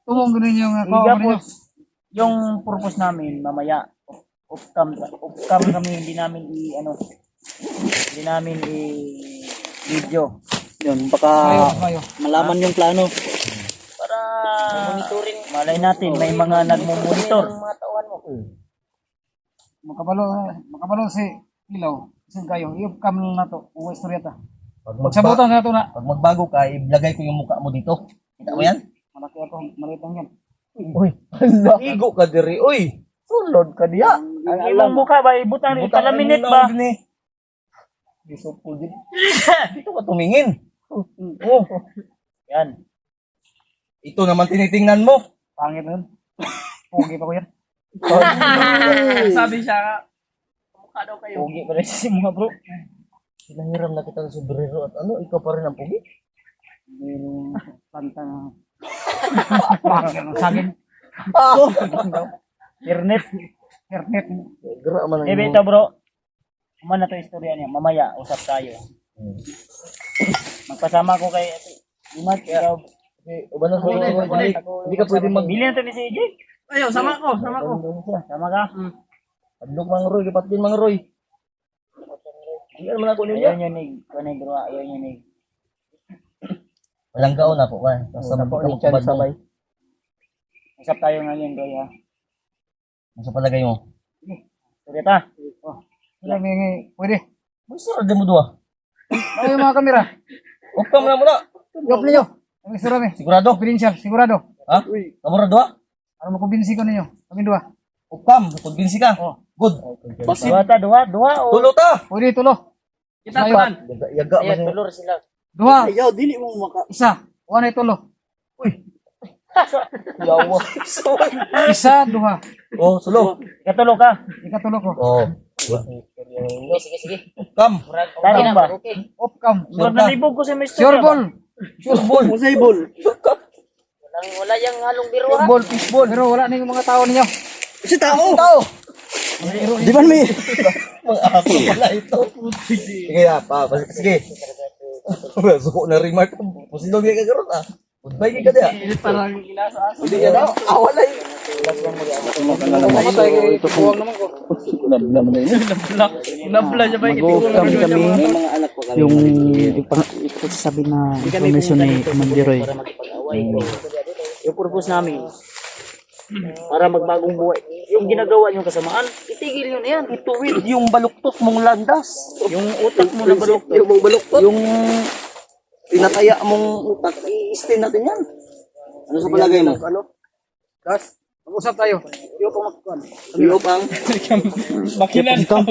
S1: tumong ganun yung kawa ninyo.
S5: Igapos yung purpose namin mamaya upcam kami hindi namin video
S3: Yun, baka
S1: Mayo.
S3: malaman yung plano.
S5: para monitoring malay natin may mga nagmo-monitor.
S1: Makabalo si Ilaw. Kasi kayo. Iupcam na to. Kung istorya ta.
S2: Pag
S1: Magsabutan na to na.
S2: magbago ka, ilagay ko yung mukha mo dito. Kita mo yan?
S1: Malaki ako. Maliit lang yan.
S2: Uy! Igo ka diri, uy! Sulod ka diya!
S5: Ang ilang mukha ba ibutang ni pala minute ba?
S2: Gusto ko din. Dito ka tumingin. Oh.
S5: Yan.
S2: Ito naman tinitingnan mo.
S1: Pangit na yun. Pugi pa ko yan.
S5: Sabi siya mukha daw kayo. Pogi pa rin si mga bro.
S2: Pinahiram na kita ng sombrero at ano, ikaw pa rin ang pugi.
S1: Yung pantang. Pangit ng saging.
S5: Internet.
S1: Hernet.
S2: Gara man
S5: Eh beta bro. Kumana to istorya niya. Mamaya usap tayo. Magpasama ko kay Imag. Ikaw.
S2: Uban na hindi ka pwede mag...
S5: Bili na to ni si AJ.
S3: Ayo, sama ko.
S5: Sama ka.
S2: Adlok mga Roy, kapat din mga Roy. Hindi naman ako ninyo.
S5: Ayaw nyo nig. Kanay bro. Ayaw nyo nig.
S2: Walang gaon ako ka. Basta magkabad mo.
S5: Usap tayo ngayon bro ha.
S2: Ano sa palagay mo?
S5: Sige ta.
S1: Sila may pwede.
S2: Gusto rin mo doon.
S1: Ano yung mga kamera?
S2: Huwag ka muna muna.
S1: Yop ninyo. Ang istorya ni.
S2: Sigurado?
S1: Confidential. Sigurado.
S2: Ha? Kamura doon?
S1: Ano makumbinsi ko ninyo? Kami dua.
S2: Ukam, kumbinsi ka. Good.
S5: Dua ta. Dua. O.
S2: Tulo ta.
S1: Pwede tulo.
S3: Kita
S1: Mayo.
S3: tuan.
S2: Yaga
S5: Ayan.
S2: man.
S5: Tulor sila.
S1: Dua.
S3: Ayaw, dili mo maka.
S1: Isa. One ay tulo.
S2: Yawa.
S1: Isa, duha.
S2: Oh, sulo.
S5: Katulo ka.
S1: Ikatulo ko.
S2: Oh.
S5: Sige.
S2: Ukam.
S5: Tarong ba?
S1: Opcam.
S5: Murag nalibog ko si Mr.
S1: Sure ball.
S2: Sure ball.
S3: Musay ball.
S5: Wala yang halong biro
S1: Sure ball, fishball. Pero wala na yung mga tao ninyo.
S3: Si tao.
S1: Biro
S3: Di man may.
S2: Mga aso pala ito. Sige ya, pa. Sige. Suko na remark. Pusilog ka karon ah. Goodbye ka dia.
S1: parang inasa.
S2: Hindi yan daw. Awala yun.
S1: Mamatay kay tuwang naman ko.
S5: Nabla siya ba?
S3: Mag-kami mga anak ko. Yung ipagsasabi na information ni Commander Roy.
S5: Yung purpose namin para magbagong buhay. Yung ginagawa niyong kasamaan, itigil nyo na yan.
S2: Ituwid yung baluktot mong landas.
S5: Yung utak mo na baluktot.
S2: Yung mong baluktot. Yung tinataya mong utak. I-stain natin yan. Ano sa palagay mo? Ano?
S1: Das, mag-usap tayo. Iyo pa magkuhan.
S2: Iyo pang.
S5: Makinan daw.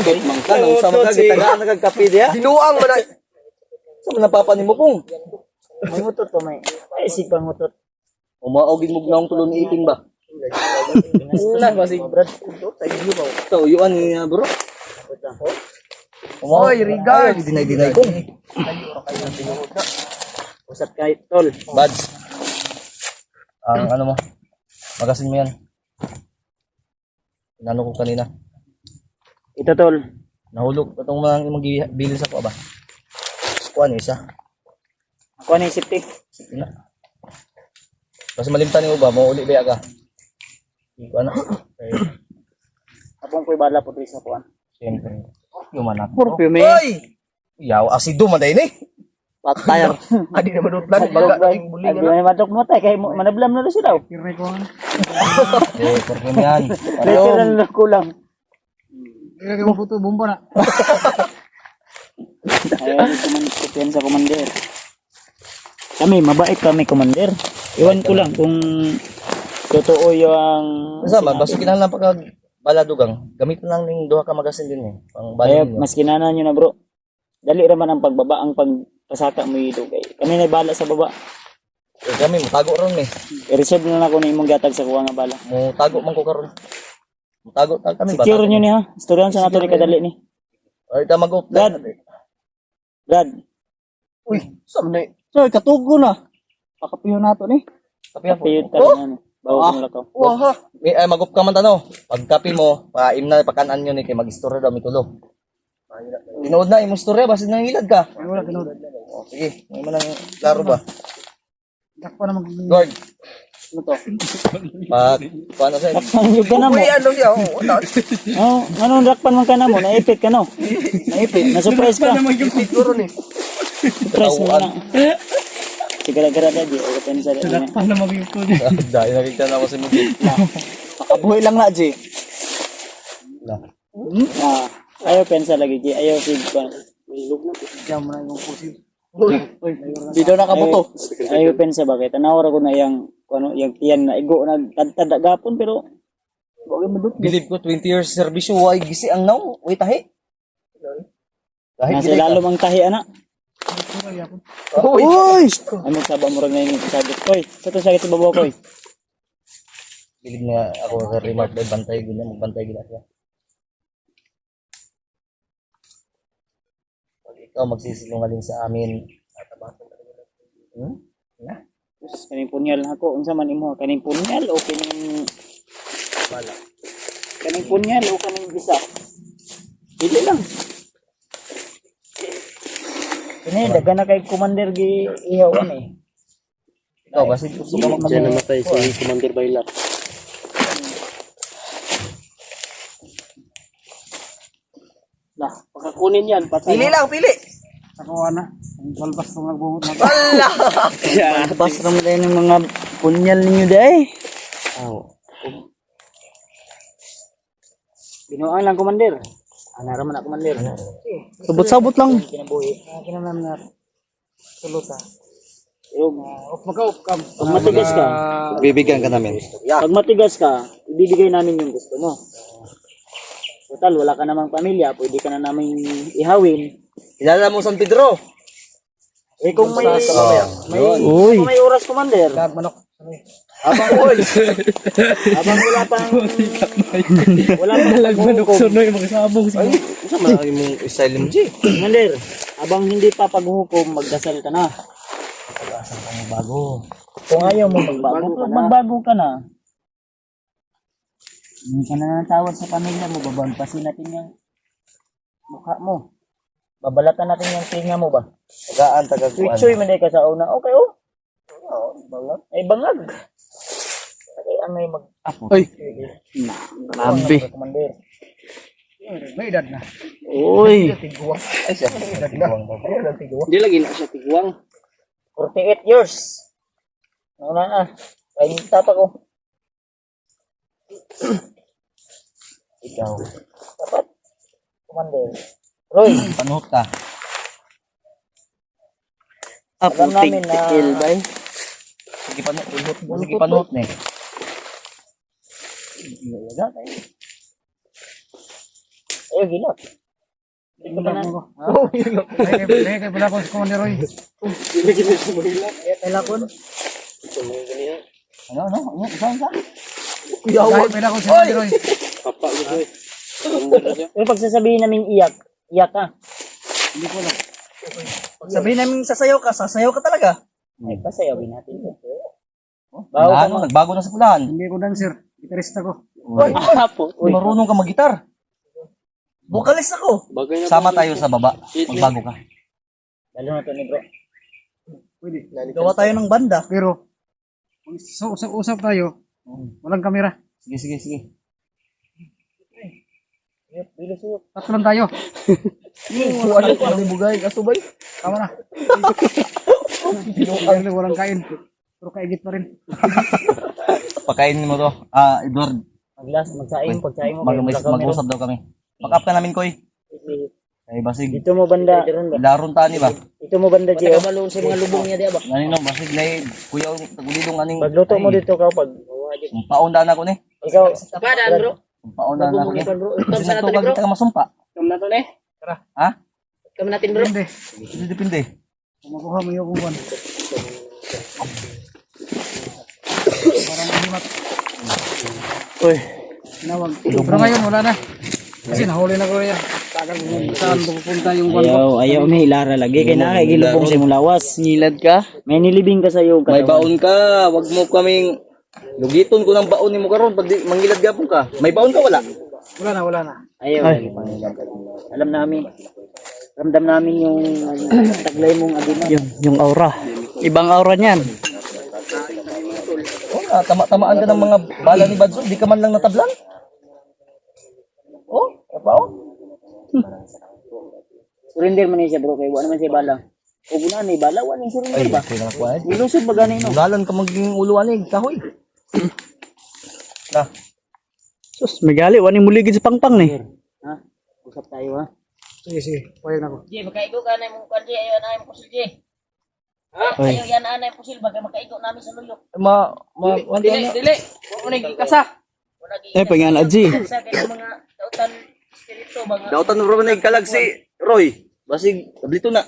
S2: Bakit mangka? Nang sama ka, gitagaan na kagkapi diya. Sinuang mo na. Sa mga napapanin mo pong.
S5: May mutot pa may. Ay, isip pang mutot.
S4: Umaogin mo gnaong tulon iting ba? Wala ba si Brad? Ito, yuan niya bro.
S3: Oy, regard.
S4: Dinay ko.
S5: Usap kahit tol.
S4: Bad. Ang ano mo? Magasin mo yan. Inano ko kanina.
S5: Ito tol.
S4: Nahulog pa itong mga mag-bill sa ko ba? Kuha niya isa.
S5: Ako na yung safety.
S4: Sige na. Kasi malimtan niyo ba? Mauli ba ka? Hindi ko na.
S5: Abong ko'y bala po sa kuan.
S4: Siyempre. Yung manak.
S5: Perfume.
S3: Oy!
S4: Yaw, asido man dahil eh.
S3: Patayar. Adi na madutlan. Baga na yung buling.
S5: Agi may madok mo tay kay manablam na siya daw.
S1: Kirne ko.
S4: Eh, perfume yan.
S5: Literal na kulang.
S1: Ilagay mo puto, bumbo na.
S5: Ayun, kuman sa commander. Kami, mabait kami, commander. Iwan ko lang kung totoo yung...
S4: Sama, basta kinahanglan pagka baladugang. Gamit lang ng duha ka magasin din eh. Pang
S5: Kaya,
S4: balin nyo.
S5: mas kinana nyo na bro. Dali raman ang pagbaba, ang pagpasaka mo idugay. Kami na bala sa baba.
S4: Eh, kami, mutago ron eh.
S5: I-reserve na ako na imong gatag sa kuha nga bala.
S4: Mutago man ko karon. Mutago ta kami ba?
S5: Secure nyo niya, ha? Storyan sa nato ni kadali ni.
S4: Ay, ta mag-upload.
S5: Brad,
S3: Uy, saan na
S5: so, katugo na. Pakapiyo na to ni.
S4: Kapihan po.
S5: Kapiyot ka na. Bawa ko lakaw.
S3: Wah, ha.
S4: May ay mag-up ka man tano. Pag kapi mo, paim na pakanan nyo ni kay mag-istorya daw mitulo. Tinood na imong istorya basta nang ilad ka.
S1: Wala kinod.
S4: O, sige, may man ang laro ba?
S1: Dakpa na mag...
S4: Lord,
S5: Ano to?
S4: pag paano sa
S5: Rakpan yung ka na mo.
S3: Uy, ano siya? Oh, wala.
S5: Oh, anong rakpan man ka na mo? Naipit ka no? Naipit. Na-surprise ka.
S3: Siguro ni.
S5: Surprise mo na. Sigara-gara na di. Ako pensa rin na.
S1: Dakpa na mag-yuto niya.
S4: dahil nakita na ako sa mga.
S5: Makabuhay lang na, G.
S4: Na.
S5: Ayaw pensa lagi, G. Ayaw feed pa.
S1: Diyan mo na yung pusil.
S3: Di daw nakabuto.
S5: Ayaw pensa ba? Kaya tanawar ko na yung yung tiyan na igo nagtadtad gapon pero wag madut.
S4: Believe ko 20 years service way gisi ang naw. Way tahi. Tahi
S5: Nasa
S4: gili ka.
S5: lalom ang tahi ana.
S3: Uy!
S5: Ano saba mo rin na yung sagot koy. Sa to sakit sa babaw koy.
S4: Believe nga ako sa remark dahil bantay gina magbantay gina siya. Pag ikaw magsisinungaling sa amin, tatabasan ka rin.
S5: Kaning punyal ako unsa man imo kaning punyal o kaning bala. Kaning punyal o kaning bisa. Dili lang. Ini daga na kay commander gi ihaw ani.
S4: Ikaw, basta gusto ka
S2: Diyan namatay si Commander Bailak.
S5: Nah, pagkakunin yan patay.
S3: Pili lang, pili.
S1: Ako na. Ang balbas kong nagbungot na.
S3: Wala.
S5: Bas ram din ng mga punyal ninyo day. Binuang lang commander. Ana ra man na commander.
S3: Sabot-sabot lang.
S5: Kinabuhi.
S1: Kinamam na. Tuluta.
S5: Yung
S1: Of mag-up kam.
S5: pag matigas ka,
S4: Bibigyan ka namin.
S5: pag matigas ka, ibibigay namin yung gusto mo. Total, wala ka namang pamilya, pwede ka na namin ihawin.
S4: Kilala mo San Pedro?
S5: Eh kung may,
S3: Uy.
S5: kung may oras, commander,
S1: Dag manok.
S5: habang wala pang hukom,
S1: yung magsabong siya.
S4: Isa malaki mong style mo, G.
S5: commander, habang hindi pa paghuhukom, magdasal ka na.
S4: Bago.
S5: Kung ayaw mo magbago ka na. Hindi ka na natawad sa pamilya mo, babalpasin natin yung mukha mo. Babalatan natin yung tinga mo ba?
S4: Tagaan, tagaguan.
S5: Twitchoy man ka sa una. Okay, oh. Bangag. Ay, bangag. Okay, ang may mag-apo.
S3: Uy.
S5: Grabe. Commander.
S1: May edad na.
S3: Uy.
S4: Ay, siya.
S5: Hindi lagi na siya tiguang. 48 years. Nauna na. Kaya yung tapa ko.
S4: Ikaw.
S5: Dapat. Commander. Roy.
S4: Panuhot ka.
S5: Alam namin na
S4: Sige panuhot. Sige panuhot na eh.
S5: ayaw gilap. Hindi ko na.
S1: Kaya pala ko sa Commander Roy.
S5: Telakon.
S4: Ano? Saan ka?
S1: Dahil pala akong sinabi, Roy.
S5: Pero pag sasabihin namin iyak, iyak ka.
S3: Sabihin namin sasayaw ka talaga.
S5: Ay, pasayawin natin.
S4: Bago ka nagbago na sa pulahan.
S1: Hindi ko dancer. Gitarista ko.
S5: Hapo.
S4: Marunong ka mag-gitar.
S3: Vocalist ako.
S4: Sama tayo sa baba. Magbago ka.
S5: Lalo na to ni bro.
S1: Pwede.
S3: Gawa tayo ng banda.
S1: Pero, kung usap tayo, walang kamera.
S4: Sige.
S1: Tatlo lang tayo.
S3: Ano bugay kasubay?
S1: Tama na. Walang kain. Pero kaigit pa rin.
S4: Pakainin mo to. Edward.
S5: Magsaing mo. kayo, wala kami,
S4: Mag-usap daw kami. Mag-up ka namin, Koy. Ay, basig.
S5: Dito mo banda.
S4: Laron tani ba?
S5: Ito mo banda, Gio. Mataga sa mga lubong niya, di ba?
S4: Nanino, basig na kuya, tagulidong aning.
S5: Pagluto mo dito ka pag...
S4: Paunda na ko ni.
S5: Ikaw, padan bro.
S4: Paunda na ko ni. Kasi natubag kita ka masumpa.
S5: Kam na to ne.
S4: Ha?
S5: Kam natin bro.
S1: Hindi.
S4: Depende.
S1: Kung makuha mo yung kuwan. Parang mahimat.
S5: Uy.
S1: Tinawag. Pero ngayon, wala na. Kasi nahuli na ko yan. Tagal mo saan pupunta yung kuwan ko.
S5: Ayaw may hilara lagi. Kaya nakakigilubong sa imong lawas. Ngilad ka? May nilibing ka sa iyo.
S4: May baon ka. Wag mo kaming lugiton ko ng baon ni mo karon pag mangilad gapon ka. May baon ka wala?
S1: Wala na.
S5: Ayaw. Alam namin. Ramdam namin yung taglay mong agina. Yung aura. Ibang aura niyan.
S4: Tamaan ka ng mga bala ni Badso. Di ka man lang natablan. Kapaon.
S5: Surrender man siya bro. Kaya wala naman siya bala. Huwag na ni bala. Wala yung surrender ba?
S4: Kaya na kuha.
S5: Nilusog ba ganin no?
S4: Ugalan ka maging uluanig. Kahoy. Na.
S3: Sus, magali. Wani muligid sa pangpang ni.
S5: Ha? Usap tayo ha?
S1: Sige. Payag na ko.
S5: Jay, makaigo ka na yung kanji. Ayaw na yung pusil, Jay. Ha? Ayaw yan na yung pusil. Bagay makaigo namin sa luyok.
S1: Dili. Huwag mo kasa.
S3: Pangan Aji.
S5: Sa kaya mga dautan spirito.
S4: Dautan mo rin kalag si Roy. Basig, tablito na.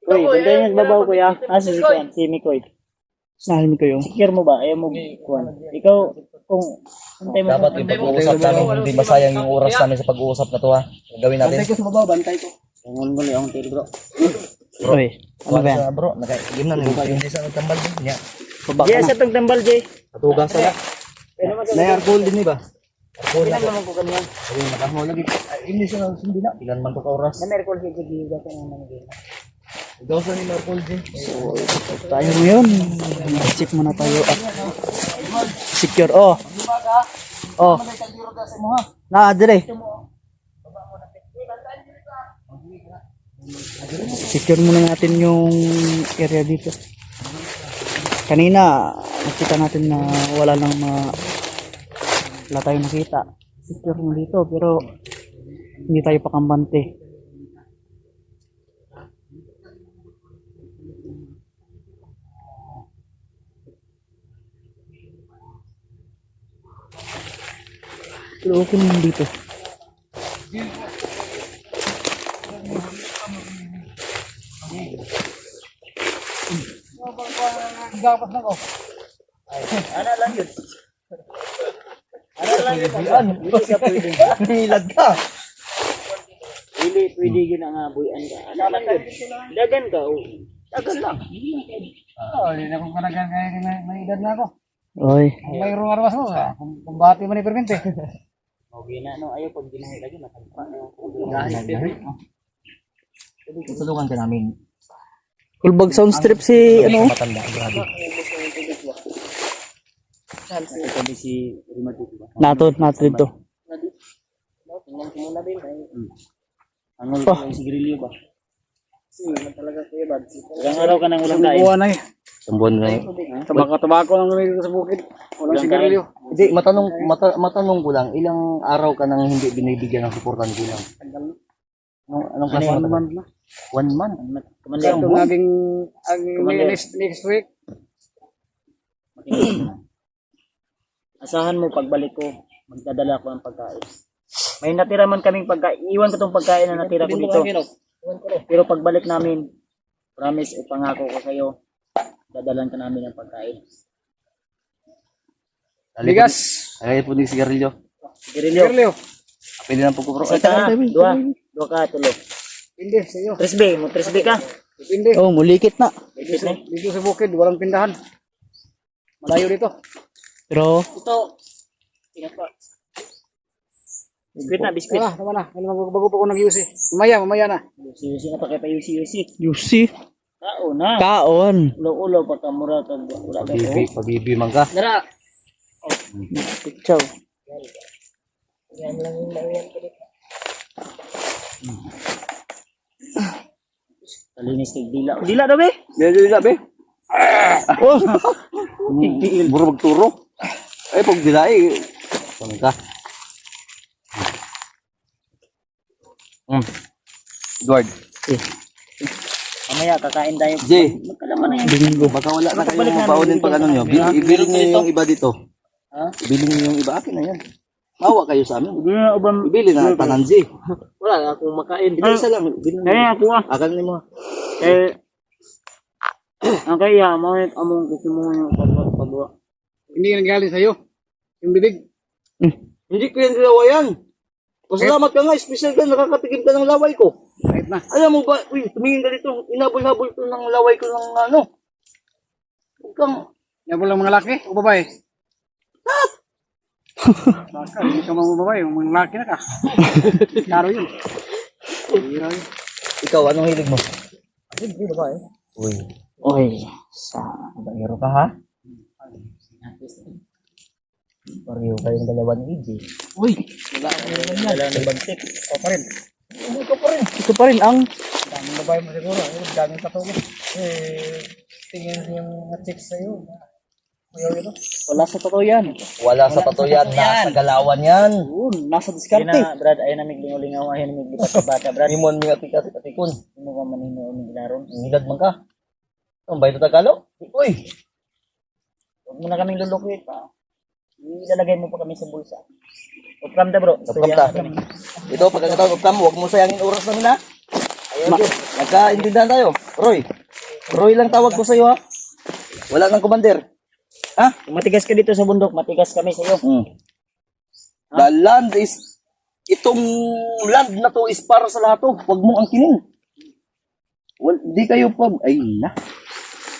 S5: Uy, bantayan yung babaw kuya. Si Kuan, si Mikoy.
S3: Nahal mi kayo.
S5: Secure mo ba? Ayaw mo Kuan. Ikaw, kung antay mo.
S4: Dapat yung pag-uusap namin, hindi masayang yung oras namin sa pag-uusap na to ha. Gawin natin.
S1: Bantay ko sa baba, bantay ko.
S5: Tungon mo lang ang tiri bro.
S3: Uy, ano ba yan?
S4: Bro, yun na, hindi sa nagtambal din niya.
S5: Jay, sa tong tambal, Jay.
S4: Katugang sa
S3: Nayarkol din ba?
S5: Ilan naman ko kanya.
S4: ayun, nakahulog. Hindi siya hindi na. Ilan man to ka oras.
S5: Na Merkul si Jay, gata ng manigay.
S4: Ikaw sa ni Marcol din.
S3: Tayo ngayon. Check muna tayo at secure. Oh. Na, dire. Secure muna natin yung area dito. Kanina, nakita natin na wala tayong nakita. Secure mo dito, pero hindi tayo pakambante. Pero okay naman dito.
S1: Gapas na ko.
S5: Ano lang yun? Ano lang yun? Hindi ka pwede.
S4: Nilad ka.
S5: Pwede yun ang abuyan ka. Ano lang yun? Dagan ka. Dagan lang.
S1: Hindi na kong kanagan kaya may edad na ako.
S3: Oy.
S1: Mayroong arwas mo. Kung bati man ni Permente.
S5: Okay na, no? Ayaw pag ginahin lagi, matagpa na yung
S4: Tutulungan ka namin.
S3: Kulbag sound strip si ano?
S4: Matanda, grabe.
S5: sabi si Rimati, diba?
S3: Nato dito.
S5: Tingnan ko muna din. Angol ko yung sigarilyo ba? Kasi talaga kuya bad. Ilang araw ka nang ulang kain?
S1: Buwan na eh.
S4: Tumbon na yun.
S1: Tabako lang namin dito sa bukid. Walang sigarilyo.
S4: Hindi, matanong ko lang, ilang araw ka nang hindi binibigyan ng suportan bilang? Anong klase
S1: One
S4: mo?
S1: month na.
S4: 1 month?
S5: Commander,
S1: Ito ang aking next week.
S5: asahan mo pagbalik ko, magdadala ko ng pagkain. May natira man kaming pagkain. Iwan ko tong pagkain na natira ko dito. Pero pagbalik namin, promise, ipangako ko sa'yo, dadalan ka namin ng pagkain.
S1: Bigas.
S4: Ay po ni sigarilyo.
S5: Sigarilyo.
S1: Kirleo.
S4: Pwede na po ko.
S5: Isa ka, dua ka, tulo.
S1: Hindi, sa iyo.
S5: 3B, mo 3B ka.
S1: Depende.
S4: Oh, mulikit na.
S1: Dito sa bukid, walang pindahan. Malayo dito.
S4: Pero
S5: Ito. Ingat pa. Biskuit na, biskuit.
S1: Tama na. Bago pa ako nag-UC. Mamaya na.
S5: Yusi na pa kaya pa yusi.
S4: Yusi.
S5: Tao na.
S4: Kaon.
S5: Ulo-ulo pa ka mura kag wala ka ko.
S4: Pabibi man ka.
S5: Dara. Ciao. Yan lang yung mayan ko dito. Kalinis kay dila. Dila daw be.
S4: Dili be. Oh. Buro magturo. Ay pag dilay. Saan ka? Edward.
S5: Mamaya kakain tayo.
S4: Jay.
S5: Magkalaman na yan.
S4: Bingo. Baka wala na
S5: Pagbalik
S4: kayong
S5: namin,
S4: baonin pag ano nyo. Ibilin nyo yung iba dito.
S5: Ha?
S4: Ibilin nyo yung iba. Akin na yan. Mawa kayo sa amin.
S5: Hindi na ubang.
S4: Ibili na pananzi.
S5: Wala na akong makain.
S4: Hindi isa lang. Ibili
S5: Kaya
S4: na.
S5: ako ah.
S4: Akan mo.
S5: Eh. Ang kaya, mga among gusto mo yung pagwa.
S1: Hindi yan galing sa'yo. Yung bibig.
S4: Hindi ko yan ginawa yan. Pasalamat ka nga. Special ka. Nakakatikim ka ng laway ko.
S1: Kahit na.
S4: Alam mo ba? Uy, tumingin ka dito. Inabol-habol ko ng laway ko ng ano. Huwag kang...
S1: Yabol lang mga laki o babae? Baka, hindi ka mga babae. Mga laki na ka. Karo yun. Hira yun.
S4: Ikaw, anong hilig mo?
S1: Hindi babae.
S4: Uy.
S5: Oy, sa baero ka ha? Pareho kayong dalawa ni EJ.
S1: Uy.
S5: Wala na bagtik.
S1: Ikaw pa rin.
S4: Ito pa rin ang...
S1: Daming babae mo siguro. Daming tato mo. Tingin yung mga chicks sa'yo. Kuya yun.
S5: Wala sa totoo yan.
S4: Wala sa tato yan. Nasa galawan yan.
S5: Nasa diskarte. Kaya na, Brad, ayun na miglingaw-lingaw. Ayun na miglipat sa bata, Brad.
S4: Imon mga tikas-tikon.
S5: Hindi mo ka manino ng ilaron.
S4: Hilad man ka. Ang bayo Tagalog? Uy.
S5: Huwag mo na kaming lulukit pa. Ilalagay mo pa kami sa bulsa. Upram da bro.
S4: Upram ta. Ito, pagkakataon upram, huwag mo sayangin oras namin ha. Ayun, nagkaintindihan tayo. Roy. Roy lang tawag ko sa'yo ha. Wala nang commander. Ha?
S5: Kung matigas ka dito sa bundok, matigas kami sa iyo.
S4: The land is... Itong land na to is para sa lahat to. Huwag mong angkinin. Well, di kayo pa... Ay na.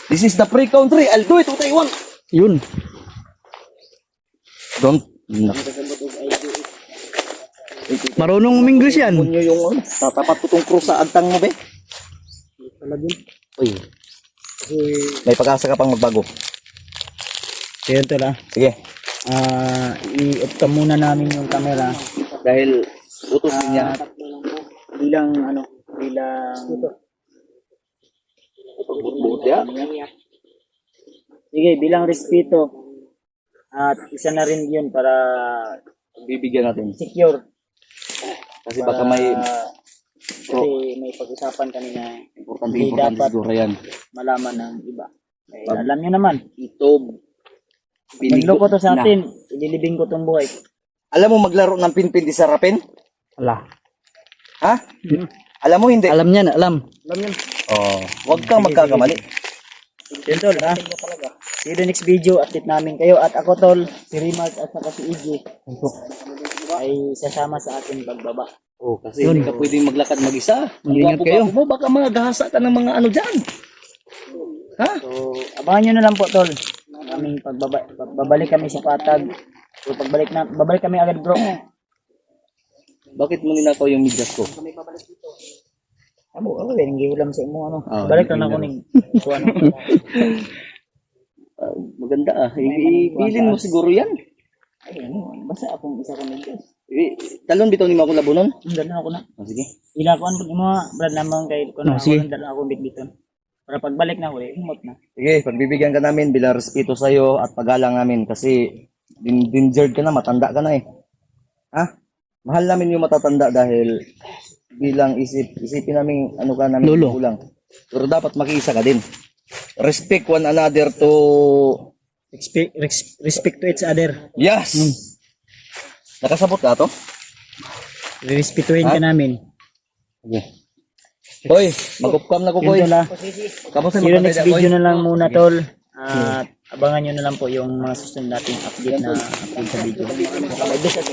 S4: This is the free country. I'll do it what I want. Yun. Don't.
S3: Marunong English yan.
S4: Punyo yung ano. Tatapat ko tong krus sa agtang mo, be. Uy. May pag-asa ka pang magbago.
S5: Kaya ito lang.
S4: Sige.
S5: I-off ka muna namin yung camera.
S4: Dahil utos din niya.
S5: Bilang
S4: Buot ya.
S5: sige, bilang respeto. At isa na rin yun para
S4: Bibigyan natin.
S5: secure.
S4: Kasi baka may
S5: Kasi may pag-usapan kami na
S4: importante
S5: dapat
S4: siguro yan.
S5: malaman ng iba. Eh, alam nyo naman,
S4: Ito.
S5: nagloko to sa atin, ililibing ko tong buhay.
S4: Alam mo maglaro ng pinpin di sarapin?
S3: Ala.
S4: Ha? Alam mo hindi?
S3: Alam niyan, alam.
S4: Oh, wag kang magkakamali.
S5: Yun tol, ha? See you the next video, update namin kayo. At ako tol, si Rimark at saka si EJ ay sasama sa ating pagbaba.
S4: Oh, kasi hindi ka pwedeng maglakad mag-isa.
S3: Mag-ingat kayo.
S4: Mo, baka magahasa ka ng mga ano dyan. Ha?
S5: So, abangan nyo na lang po tol. Aming babalik kami sa Patag. So, babalik kami agad bro.
S4: Bakit mo ninakaw yung midyas ko?
S5: Ako, hindi ulam sa imo ano.
S4: Oh,
S5: Balik
S4: hindi
S5: lang ako
S4: ulam.
S5: ni kuha ano.
S4: Maganda ah. Ibilin mo siguro yan.
S5: Ay, ano, basta akong isa ko nito.
S4: Talon bitaw ni Makula Bunon.
S5: Dala ako na.
S4: Oh, sige.
S5: Ila ko ano mo, brad namang kay ko na
S3: sige.
S5: ako dala ako bitbiton. Para pagbalik na uli, humot na.
S4: Sige, pagbibigyan ka namin bilang respeto sa iyo at paggalang namin kasi dinjered ka na, matanda ka na eh. Ha? Mahal namin yung matatanda dahil bilang isipin namin ano ka namin
S3: Lolo.
S4: kulang. Pero dapat makiisa ka din. Respect one another to...
S5: Respect to each other.
S4: Yes! Nakasabot ka to?
S5: Respetuhin ka namin.
S4: Sige. Hoy, mag-upcam na ko, boy.
S5: Yun tol ha.
S4: Kamusta
S5: See you
S4: yung
S5: next
S4: magpapayda, boy?
S5: video na lang muna tol. At abangan nyo na lang po yung mga susunod nating update na upload sa video. May best at